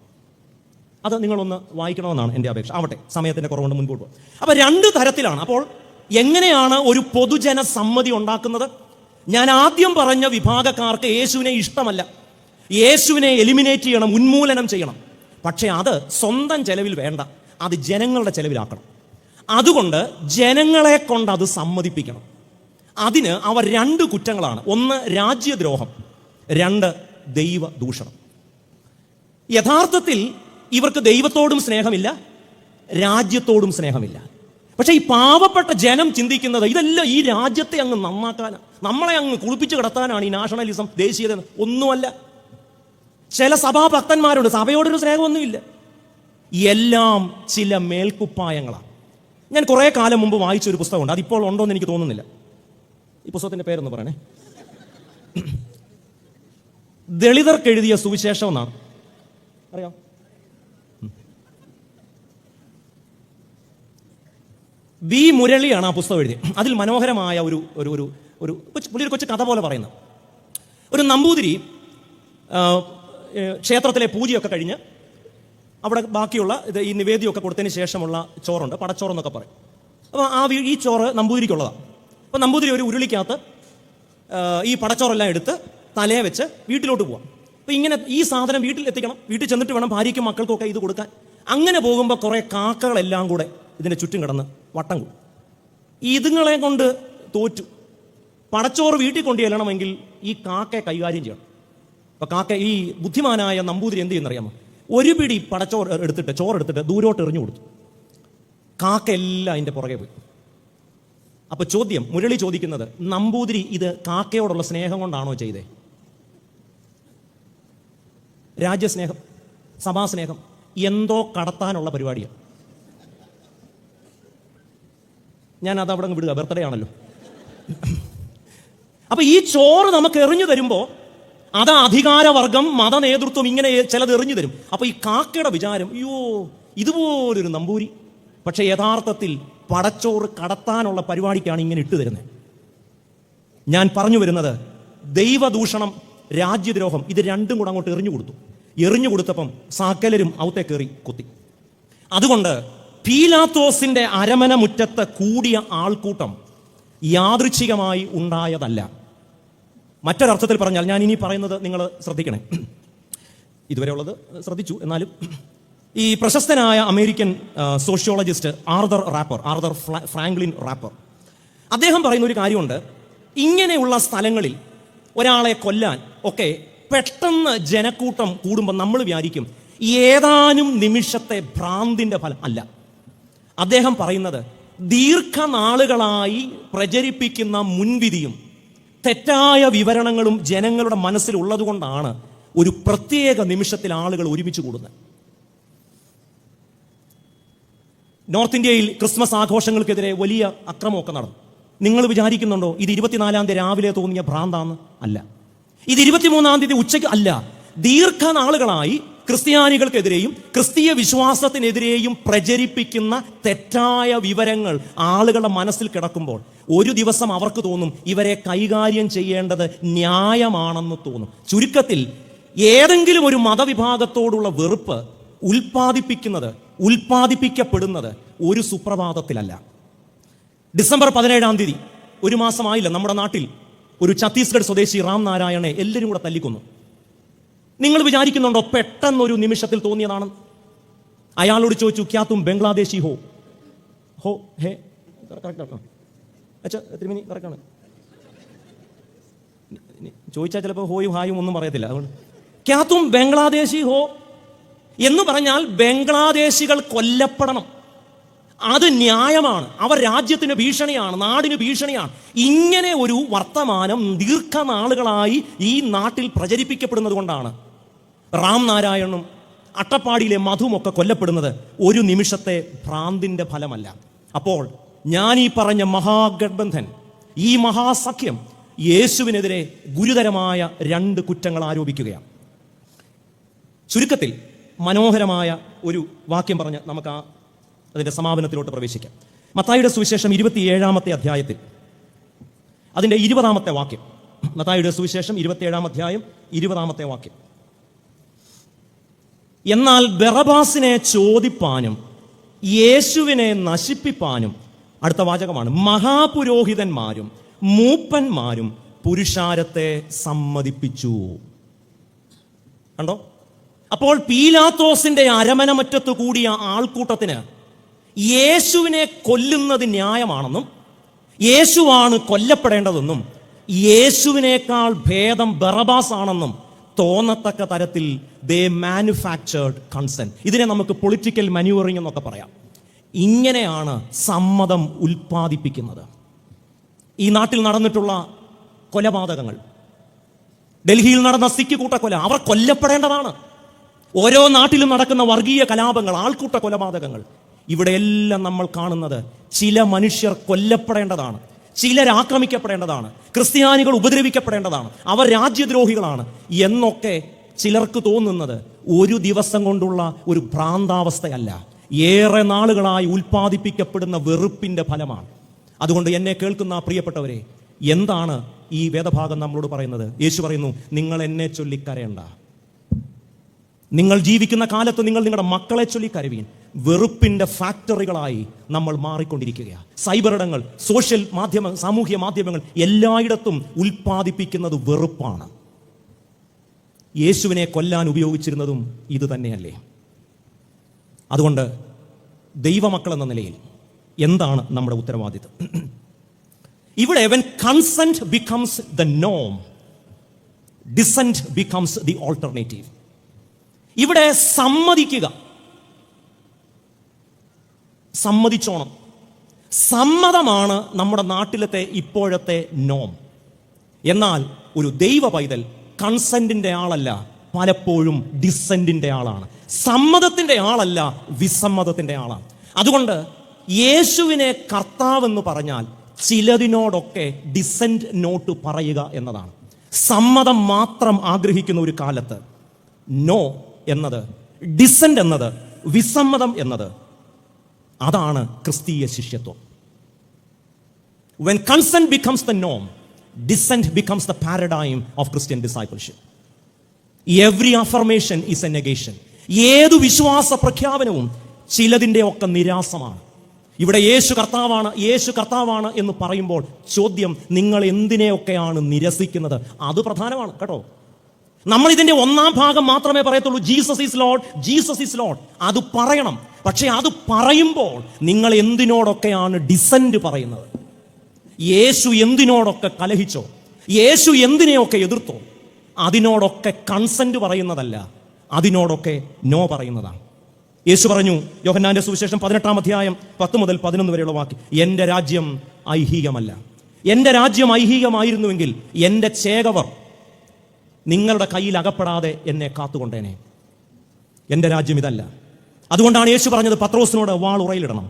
അത് നിങ്ങളൊന്ന് വായിക്കണമെന്നാണ് എൻ്റെ അപേക്ഷ. ആവട്ടെ, സമയത്തിൻ്റെ കുറവുകൊണ്ട് മുൻപോട്ട് പോകും. അപ്പോൾ 2 തരത്തിലാണ്. അപ്പോൾ എങ്ങനെയാണ് ഒരു പൊതുജന സമ്മതി ഉണ്ടാക്കുന്നത്? ഞാൻ ആദ്യം പറഞ്ഞ വിഭാഗക്കാർക്ക് യേശുവിനെ ഇഷ്ടമല്ല, യേശുവിനെ എലിമിനേറ്റ് ചെയ്യണം, ഉന്മൂലനം ചെയ്യണം. പക്ഷേ അത് സ്വന്തം ചെലവിൽ വേണ്ട, അത് ജനങ്ങളുടെ ചെലവിലാക്കണം. അതുകൊണ്ട് ജനങ്ങളെ കൊണ്ട് അത് സമ്മതിപ്പിക്കണം. അതിന് അവർ 2 കുറ്റങ്ങളാണ്. 1 രാജ്യദ്രോഹം, 2 ദൈവദൂഷണം. യഥാർത്ഥത്തിൽ ഇവർക്ക് ദൈവത്തോടും സ്നേഹമില്ല, രാജ്യത്തോടും സ്നേഹമില്ല. പക്ഷെ ഈ പാവപ്പെട്ട ജനം ചിന്തിക്കുന്നത്, ഇതെല്ലാം ഈ രാജ്യത്തെ അങ്ങ് നന്നാക്കാനാണ്, നമ്മളെ അങ്ങ് കുളിപ്പിച്ച് കിടത്താനാണ് ഈ നാഷണലിസം, ദേശീയത. ഒന്നുമല്ല. ചില സഭാഭക്തന്മാരുണ്ട്, സഭയോടൊരു സ്നേഹമൊന്നുമില്ല. എല്ലാം ചില മേൽക്കുപ്പായങ്ങളാണ്. ഞാൻ കുറേ കാലം മുമ്പ് വായിച്ചൊരു പുസ്തകമുണ്ട്, അതിപ്പോൾ ഉണ്ടോ എന്ന് എനിക്ക് തോന്നുന്നില്ല. ഈ പുസ്തകത്തിൻ്റെ പേരൊന്ന് പറയണേ. ദളിതർക്ക് എഴുതിയ സുവിശേഷം എന്നാണ്. അറിയാം? വി മുരളിയാണ് ആ പുസ്തകം എഴുതിയത്. അതിൽ മനോഹരമായ ഒരു കൊച്ചു കഥ പോലെ പറയുന്ന ഒരു നമ്പൂതിരി ക്ഷേത്രത്തിലെ പൂജയൊക്കെ കഴിഞ്ഞ് അവിടെ ബാക്കിയുള്ള ഈ നിവേദ്യമൊക്കെ കൊടുത്തതിന് ശേഷമുള്ള ചോറുണ്ട്, പടച്ചോറെന്നൊക്കെ പറയും. അപ്പോൾ ഈ ചോറ് നമ്പൂതിരിക്കുള്ളതാണ്. അപ്പോൾ നമ്പൂതിരി ഒരു ഉരുളിക്കകത്ത് ഈ പടച്ചോറെല്ലാം എടുത്ത് തലയെ വെച്ച് വീട്ടിലോട്ട് പോവാം. അപ്പോൾ ഇങ്ങനെ ഈ സാധനം വീട്ടിൽ എത്തിക്കണം, വീട്ടിൽ ചെന്നിട്ട് വേണം ഭാര്യയ്ക്കും മക്കൾക്കൊക്കെ ഇത് കൊടുക്കാൻ. അങ്ങനെ പോകുമ്പോൾ കുറേ കാക്കകളെല്ലാം കൂടെ ഇതിൻ്റെ ചുറ്റും കിടന്ന് വട്ടം കൂടും. ഇതുങ്ങളെ കൊണ്ട് തോറ്റു. പടച്ചോറ് വീട്ടിൽ കൊണ്ടു ചെല്ലണമെങ്കിൽ ഈ കാക്കയെ കൈകാര്യം ചെയ്യണം. അപ്പോൾ കാക്ക, ഈ ബുദ്ധിമാനായ നമ്പൂതിരി എന്ത് ചെയ്യുന്നറിയാമോ? ഒരു പിടി ചോറെടുത്തിട്ട് ദൂരോട്ട് എറിഞ്ഞു കൊടുത്തു. കാക്ക എല്ലാം അതിൻ്റെ പുറകെ പോയി. അപ്പോൾ മുരളി ചോദിക്കുന്നത്, നമ്പൂതിരി ഇത് കാക്കയോടുള്ള സ്നേഹം കൊണ്ടാണോ ചെയ്തേ? രാജ്യസ്നേഹം, സഭാസ്നേഹം, എന്തോ കടത്താനുള്ള പരിപാടിയാണ്. ഞാൻ അത് അവിടെ വിടുക, ബർത്ത്ഡേ ആണല്ലോ. അപ്പൊ ഈ ചോറ് നമുക്ക് എറിഞ്ഞു തരുമ്പോൾ അത് അധികാരവർഗം, മത നേതൃത്വം ഇങ്ങനെ ചിലത് എറിഞ്ഞു തരും. അപ്പൊ ഈ കാക്കയുടെ വിചാരം, അയ്യോ ഇതുപോലൊരു നമ്പൂരി. പക്ഷെ യഥാർത്ഥത്തിൽ പടച്ചോറ് കടത്താനുള്ള പരിപാടിക്കാണ് ഇങ്ങനെ ഇട്ടു തരുന്നത്. ഞാൻ പറഞ്ഞു വരുന്നത്, ദൈവദൂഷണം, രാജ്യദ്രോഹം, ഇത് രണ്ടും കൂടെ അങ്ങോട്ട് എറിഞ്ഞു കൊടുത്തപ്പം സകലരും ഔത്തേ കയറി കുത്തി. അതുകൊണ്ട് പീലാത്തോസിന്റെ അരമന മുറ്റത്ത് കൂടിയ ആൾക്കൂട്ടം യാദൃച്ഛികമായി ഉണ്ടായതല്ല. മറ്റൊരർത്ഥത്തിൽ പറഞ്ഞാൽ, ഞാൻ ഇനി പറയുന്നത് നിങ്ങൾ ശ്രദ്ധിക്കണേ. ഇതുവരെ ഉള്ളത് ശ്രദ്ധിച്ചു. എന്നാലും ഈ പ്രശസ്തനായ American sociologist Arthur Franklin Raper, അദ്ദേഹം പറയുന്ന ഒരു കാര്യമുണ്ട്. ഇങ്ങനെയുള്ള സ്ഥലങ്ങളിൽ ഒരാളെ കൊല്ലാൻ ഒക്കെ പെട്ടെന്ന് ജനക്കൂട്ടം കൂടുമ്പോൾ നമ്മൾ വിചാരിക്കും ഏതാനും നിമിഷത്തെ ഭ്രാന്തിൻ്റെ ഫലം അല്ല. അദ്ദേഹം പറയുന്നത്, ദീർഘനാളുകളായി പ്രചരിപ്പിക്കുന്ന മുൻവിധിയും തെറ്റായ വിവരണങ്ങളും ജനങ്ങളുടെ മനസ്സിലുള്ളത് കൊണ്ടാണ് ഒരു പ്രത്യേക നിമിഷത്തിൽ ആളുകൾ ഒരുമിച്ച് കൂടുന്നത്. നോർത്ത് ഇന്ത്യയിൽ ക്രിസ്മസ് ആഘോഷങ്ങൾക്കെതിരെ വലിയ അക്രമമൊക്കെ നടന്നു. നിങ്ങൾ വിചാരിക്കുന്നുണ്ടോ ഇത് 24-ാം തീയതി രാവിലെ തോന്നിയ ഭ്രാന്താന്ന്? അല്ല. ഇത് 23-ാം തീയതി ഉച്ചയ്ക്ക് അല്ല. ദീർഘനാളുകളായി ക്രിസ്ത്യാനികൾക്കെതിരെയും ക്രിസ്തീയ വിശ്വാസത്തിനെതിരെയും പ്രചരിപ്പിക്കുന്ന തെറ്റായ വിവരങ്ങൾ ആളുകളുടെ മനസ്സിൽ കിടക്കുമ്പോൾ ഒരു ദിവസം അവർക്ക് തോന്നും ഇവരെ കൈകാര്യം ചെയ്യേണ്ടത് ന്യായമാണെന്ന് തോന്നും. ചുരുക്കത്തിൽ, ഏതെങ്കിലും ഒരു മതവിഭാഗത്തോടുള്ള വെറുപ്പ് ഉൽപ്പാദിപ്പിക്കപ്പെടുന്നത് ഒരു സുപ്രഭാതത്തിലല്ല. ഡിസംബർ 17-ാം തീയതി, ഒരു മാസമായില്ല, നമ്മുടെ നാട്ടിൽ ഒരു ഛത്തീസ്ഗഡ് സ്വദേശി റാം നാരായണനെ എല്ലാവരും കൂടെ തല്ലിക്കൊന്നു. നിങ്ങൾ വിചാരിക്കുന്നുണ്ടോ പെട്ടെന്നൊരു നിമിഷത്തിൽ തോന്നിയതാണ്? അയാളോട് ചോദിച്ചു, ക്യാ തും ബംഗ്ലാദേശി ഹോ ഹേ? തിരുമേനി കറക്റ്റാണ്. ചോദിച്ചാൽ ചിലപ്പോൾ ഹോയും ഹായും ഒന്നും പറയത്തില്ല. അതുകൊണ്ട് ക്യാ തും ബംഗ്ലാദേശി ഹോ എന്ന് പറഞ്ഞാൽ ബംഗ്ലാദേശികൾ കൊല്ലപ്പെടണം, അത് ന്യായമാണ്, അവർ രാജ്യത്തിന് ഭീഷണിയാണ്, നാടിന് ഭീഷണിയാണ്. ഇങ്ങനെ ഒരു വർത്തമാനം ദീർഘനാളുകളായി ഈ നാട്ടിൽ പ്രചരിപ്പിക്കപ്പെടുന്നത് കൊണ്ടാണ് റാം നാരായണനും അട്ടപ്പാടിയിലെ മധുമൊക്കെ കൊല്ലപ്പെടുന്നത് ഒരു നിമിഷത്തെ ഭ്രാന്തിന്റെ ഫലമല്ല. അപ്പോൾ ഞാൻ ഈ പറഞ്ഞ മഹാഗഡ്ബന്ധൻ, ഈ മഹാസഖ്യം യേശുവിനെതിരെ ഗുരുതരമായ 2 കുറ്റങ്ങൾ ആരോപിക്കുകയാണ്. ചുരുക്കത്തിൽ മനോഹരമായ ഒരു വാക്യം പറഞ്ഞ് നമുക്ക് അതിന്റെ സമാപനത്തിലോട്ട് പ്രവേശിക്കാം. മത്തായിയുടെ സുവിശേഷം 27-ാമത്തെ അധ്യായത്തിൽ അതിന്റെ 20-ാമത്തെ വാക്യം. മത്തായിയുടെ സുവിശേഷം 27-ാം അധ്യായം 20-ാമത്തെ വാക്യം. എന്നാൽ ബറബാസിനെ ചോദിപ്പാനും യേശുവിനെ നശിപ്പിപ്പാനും, അടുത്ത വാചകമാണ്, മഹാപുരോഹിതന്മാരും മൂപ്പന്മാരും പുരുഷാരത്തെ സമ്മതിപ്പിച്ചു. കണ്ടോ? അപ്പോൾ പീലാത്തോസിന്റെ അരമനമുറ്റത്ത് കൂടിയ ആൾക്കൂട്ടത്തിന് യേശുവിനെ കൊല്ലുന്നത് ന്യായമാണെന്നും യേശുവാണ് കൊല്ലപ്പെടേണ്ടതെന്നും യേശുവിനേക്കാൾ ഭേദം ബറബാസ് ആണെന്നും തോന്നത്തക്ക തരത്തിൽ ദേ മാനുഫാക്ചേർഡ് കൺസെന്റ്. ഇതിനെ നമുക്ക് പൊളിറ്റിക്കൽ മാനുവറിംഗ് എന്നൊക്കെ പറയാം. ഇങ്ങനെയാണ് സമ്മതം ഉൽപ്പാദിപ്പിക്കുന്നത്. ഈ നാട്ടിൽ നടന്നിട്ടുള്ള കൊലപാതകങ്ങൾ, ഡൽഹിയിൽ നടന്ന സിഖ് കൂട്ടക്കൊല, അവർ കൊല്ലപ്പെടേണ്ടതാണ്. ഓരോ നാട്ടിലും നടക്കുന്ന വർഗീയ കലാപങ്ങൾ, ആൾക്കൂട്ട കൊലപാതകങ്ങൾ, ഇവിടെയെല്ലാം നമ്മൾ കാണുന്നത് ചില മനുഷ്യർ കൊല്ലപ്പെടേണ്ടതാണ്, ചിലർ ആക്രമിക്കപ്പെടേണ്ടതാണ്, ക്രിസ്ത്യാനികൾ ഉപദ്രവിക്കപ്പെടേണ്ടതാണ്, അവർ രാജ്യദ്രോഹികളാണ് എന്നൊക്കെ ചിലർക്ക് തോന്നുന്നത് ഒരു ദിവസം കൊണ്ടുള്ള ഒരു ഭ്രാന്താവസ്ഥയല്ല, ഏറെ നാളുകളായി ഉൽപ്പാദിപ്പിക്കപ്പെടുന്ന വെറുപ്പിന്റെ ഫലമാണ്. അതുകൊണ്ട് എന്നെ കേൾക്കുന്ന പ്രിയപ്പെട്ടവരെ, എന്താണ് ഈ വേദഭാഗം നമ്മളോട് പറയുന്നത്? യേശു പറയുന്നു, നിങ്ങൾ എന്നെ ചൊല്ലിക്കരയണ്ട. നിങ്ങൾ ജീവിക്കുന്ന കാലത്ത് നിങ്ങൾ നിങ്ങളുടെ മക്കളെ ചൊല്ലിക്കരവീൻ. വെറുപ്പിന്റെ ഫാക്ടറികളായി നമ്മൾ മാറിക്കൊണ്ടിരിക്കുകയാണ്. സൈബർ ഇടങ്ങൾ, സോഷ്യൽ മാധ്യമ, സാമൂഹ്യ മാധ്യമങ്ങൾ എല്ലായിടത്തും ഉൽപ്പാദിപ്പിക്കുന്നത് വെറുപ്പാണ്. യേശുവിനെ കൊല്ലാൻ ഉപയോഗിച്ചിരുന്നതും ഇത് തന്നെയല്ലേ? അതുകൊണ്ട് ദൈവമക്കൾ എന്ന നിലയിൽ എന്താണ് നമ്മുടെ ഉത്തരവാദിത്വം? ഇവിടെ when consent becomes the norm, dissent becomes the alternative. ഇവിടെ സമ്മതിക്കുക, സമ്മതിച്ചോണം. സമ്മതമാണ് നമ്മുടെ നാട്ടിലത്തെ ഇപ്പോഴത്തെ നോം. എന്നാൽ ഒരു ദൈവ പൈതൽ കൺസെന്റിന്റെ ആളല്ല, പലപ്പോഴും ഡിസെന്റിന്റെ ആളാണ്. സമ്മതത്തിന്റെ ആളല്ല, വിസമ്മതത്തിന്റെ ആളാണ്. അതുകൊണ്ട് യേശുവിനെ കർത്താവെന്ന് പറഞ്ഞാൽ ചിലതിനോടൊക്കെ ഡിസെന്റ് നോട്ട് പറയുക എന്നതാണ്. സമ്മതം മാത്രം ആഗ്രഹിക്കുന്ന ഒരു കാലത്ത് നോ എന്നത്, ഡിസെന്റ് എന്നത്, വിസമ്മതം എന്നത്, അതാണ് ക്രിസ്തീയ ശിഷ്യത്വം. When consent becomes the norm, dissent becomes the paradigm of Christian discipleship. Every affirmation is a negation. ഏതു വിശ്വാസ പ്രഖ്യാപനവും ചിലതിൻ്റെ ഒക്കെ നിരാസമാണ്. ഇവിടെ യേശു കർത്താവാണ്, യേശു കർത്താവാണ് എന്ന് പറയുമ്പോൾ ചോദ്യം, നിങ്ങൾ എന്തിനെയൊക്കെയാണ് നിരസിക്കുന്നത്? അത് പ്രധാനമാണ് കേട്ടോ. നമ്മൾ ഇതിന്റെ ഒന്നാം ഭാഗം മാത്രമേ പറയത്തുള്ളൂ, Jesus is Lord, Jesus is Lord. അത് പറയണം. പക്ഷെ അത് പറയുമ്പോൾ നിങ്ങൾ എന്തിനോടൊക്കെയാണ് ഡിസെന്റ് പറയുന്നത്? യേശു എന്തിനോടൊക്കെ കലഹിച്ചോ, യേശു എന്തിനെയൊക്കെ എതിർത്തോ, അതിനോടൊക്കെ കൺസെന്റ് പറയുന്നതല്ല, അതിനോടൊക്കെ നോ പറയുന്നതാണ്. യേശു പറഞ്ഞു, യോഹന്നാന്റെ സുവിശേഷം 18-ാം അധ്യായം 10 മുതൽ 11 വരെയുള്ള വാക്യം, എൻ്റെ രാജ്യം ഐഹികമല്ല. എൻ്റെ രാജ്യം ഐഹികമായിരുന്നുവെങ്കിൽ എൻ്റെ ചേകവർ നിങ്ങളുടെ കയ്യിൽ അകപ്പെടാതെ എന്നെ കാത്തുകൊണ്ടേനെ. എൻ്റെ രാജ്യം ഇതല്ല. അതുകൊണ്ടാണ് യേശു പറഞ്ഞത് പത്രോസിനോട് വാൾ ഉറയിലിടണം.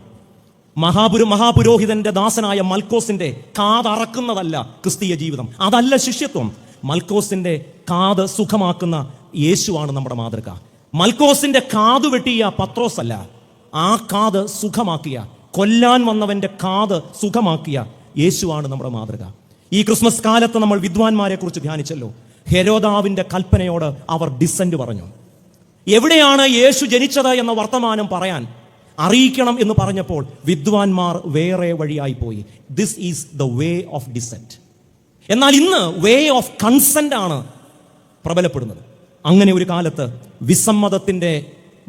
മഹാപുരോഹിതന്റെ ദാസനായ മൽക്കോസിന്റെ കാതറക്കുന്നതല്ല ക്രിസ്തീയ ജീവിതം, അതല്ല ശിഷ്യത്വം. മൽക്കോസിന്റെ കാത് സുഖമാക്കുന്ന യേശുവാണ് നമ്മുടെ മാതൃക. മൽക്കോസിന്റെ കാത് വെട്ടിയ പത്രോസ് അല്ല, ആ കാത് സുഖമാക്കിയ, കൊല്ലാൻ വന്നവന്റെ കാത് സുഖമാക്കിയ യേശുവാണ് നമ്മുടെ മാതൃക. ഈ ക്രിസ്മസ് കാലത്ത് നമ്മൾ വിദ്വാൻമാരെ കുറിച്ച് ധ്യാനിച്ചല്ലോ. ഹെരോദാവിന്റെ കൽപ്പനയോട് അവർ ഡിസെന്റ് പറഞ്ഞു. എവിടെയാണ് യേശു ജനിച്ചത് എന്ന വർത്തമാനം പറയാൻ അറിയിക്കണം എന്ന് പറഞ്ഞപ്പോൾ വിദ്വാൻമാർ വേറെ വഴിയായി പോയി. This is the way of descent. എന്നാൽ ഇന്ന് വേ ഓഫ് കൺസെന്റ് ആണ് പ്രബലപ്പെടുന്നത്. അങ്ങനെ ഒരു കാലത്ത് വിസമ്മതത്തിന്റെ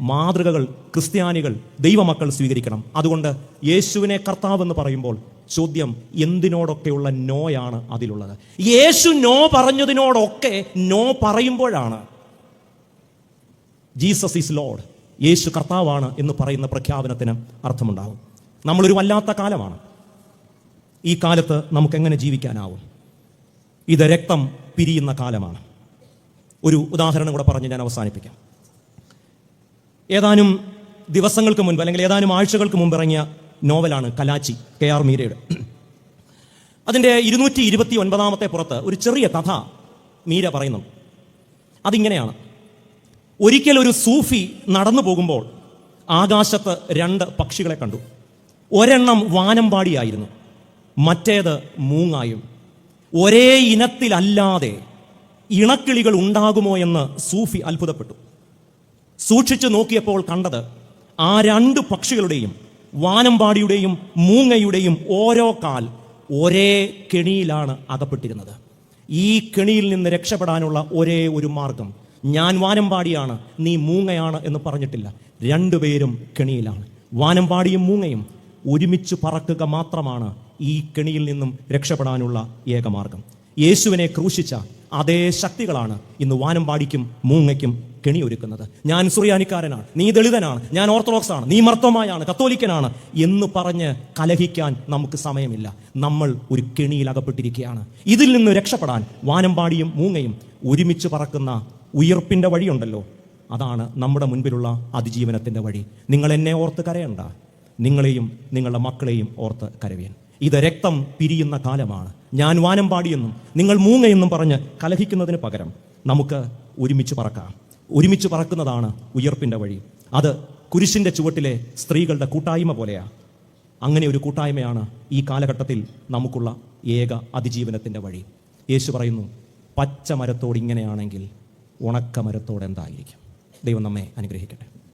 മാതൃകകൾ ക്രിസ്ത്യാനികൾ, ദൈവമക്കൾ സ്വീകരിക്കണം. അതുകൊണ്ട് യേശുവിനെ കർത്താവെന്ന് പറയുമ്പോൾ ചോദ്യം, എന്തിനോടൊക്കെയുള്ള നോയാണ് അതിലുള്ളത്? യേശു നോ പറഞ്ഞതിനോടൊക്കെ നോ പറയുമ്പോഴാണ് ജീസസ് ഈസ് ലോർഡ്, യേശു കർത്താവാണ് എന്ന് പറയുന്ന പ്രഖ്യാപനത്തിന് അർത്ഥമുണ്ടാകും. നമ്മളൊരു വല്ലാത്ത കാലമാണ്. ഈ കാലത്ത് നമുക്കെങ്ങനെ ജീവിക്കാനാവും? ഇത് രക്തം പിരിയുന്ന കാലമാണ്. ഒരു ഉദാഹരണം കൂടെ പറഞ്ഞ് ഞാൻ അവസാനിപ്പിക്കാം. ഏതാനും ദിവസങ്ങൾക്ക് മുൻപ്, അല്ലെങ്കിൽ ഏതാനും ആഴ്ചകൾക്ക് മുമ്പ് ഇറങ്ങിയ നോവലാണ് കലാച്ചി, KR മീരയുടെ. അതിൻ്റെ 229-ാമത്തെ പുറത്ത് ഒരു ചെറിയ കഥ മീര പറയുന്നു. അതിങ്ങനെയാണ്: ഒരിക്കൽ ഒരു സൂഫി നടന്നു പോകുമ്പോൾ ആകാശത്ത് 2 പക്ഷികളെ കണ്ടു. ഒരെണ്ണം വാനമ്പാടിയായിരുന്നു, മറ്റേത് മൂങ്ങായും. ഒരേ ഇനത്തിലല്ലാതെ ഇണക്കിളികൾ ഉണ്ടാകുമോ എന്ന് സൂഫി അത്ഭുതപ്പെട്ടു. സൂക്ഷിച്ചു നോക്കിയപ്പോൾ കണ്ടത് ആ 2 പക്ഷികളുടെയും, വാനമ്പാടിയുടെയും മൂങ്ങയുടെയും ഓരോ കാൽ ഒരേ കെണിയിലാണ് അകപ്പെട്ടിരുന്നത്. ഈ കെണിയിൽ നിന്ന് രക്ഷപ്പെടാനുള്ള ഒരേ ഒരു മാർഗം, ഞാൻ വാനമ്പാടിയാണ്, നീ മൂങ്ങയാണ് എന്ന് പറഞ്ഞിട്ടില്ല. 2 പേരും കെണിയിലാണ്. വാനമ്പാടിയും മൂങ്ങയും ഒരുമിച്ച് പറക്കുക മാത്രമാണ് ഈ കെണിയിൽ നിന്നും രക്ഷപ്പെടാനുള്ള ഏകമാർഗം. യേശുവിനെ ക്രൂശിച്ച അതേ ശക്തികളാണ് ഇന്ന് വാനമ്പാടിക്കും മൂങ്ങയ്ക്കും കെണിയൊരുക്കുന്നത്. ഞാൻ സുറിയാനിക്കാരനാണ്, നീ ദളിതനാണ്, ഞാൻ ഓർത്തഡോക്സ് ആണ്, നീ മർത്തോമായാണ്, കത്തോലിക്കനാണ് എന്ന് പറഞ്ഞ് കലഹിക്കാൻ നമുക്ക് സമയമില്ല. നമ്മൾ ഒരു കെണിയിൽ അകപ്പെട്ടിരിക്കുകയാണ്. ഇതിൽ നിന്ന് രക്ഷപ്പെടാൻ വാനമ്പാടിയും മൂങ്ങയും ഒരുമിച്ച് പറക്കുന്ന ഉയർപ്പിൻ്റെ വഴിയുണ്ടല്ലോ, അതാണ് നമ്മുടെ മുൻപിലുള്ള അതിജീവനത്തിൻ്റെ വഴി. നിങ്ങൾ എന്നെ ഓർത്ത് കരയണ്ട, നിങ്ങളെയും നിങ്ങളുടെ മക്കളെയും ഓർത്ത് കരവേൻ. ഇത് രക്തം പിരിയുന്ന കാലമാണ്. ഞാൻ വാനം പാടിയെന്നും നിങ്ങൾ മൂങ്ങയെന്നും പറഞ്ഞ് കലഹിക്കുന്നതിന് പകരം നമുക്ക് ഒരുമിച്ച് പറക്കാം. ഒരുമിച്ച് പറക്കുന്നതാണ് ഉയർപ്പിൻ്റെ വഴി. അത് കുരിശിൻ്റെ ചുവട്ടിലെ സ്ത്രീകളുടെ കൂട്ടായ്മ പോലെയാണ്. അങ്ങനെ ഒരു കൂട്ടായ്മയാണ് ഈ കാലഘട്ടത്തിൽ നമുക്കുള്ള ഏക അതിജീവനത്തിൻ്റെ വഴി. യേശു പറയുന്നു, പച്ച മരത്തോട് ഇങ്ങനെയാണെങ്കിൽ ഉണക്ക മരത്തോട് എന്തായിരിക്കും? ദൈവം നമ്മെ അനുഗ്രഹിക്കട്ടെ.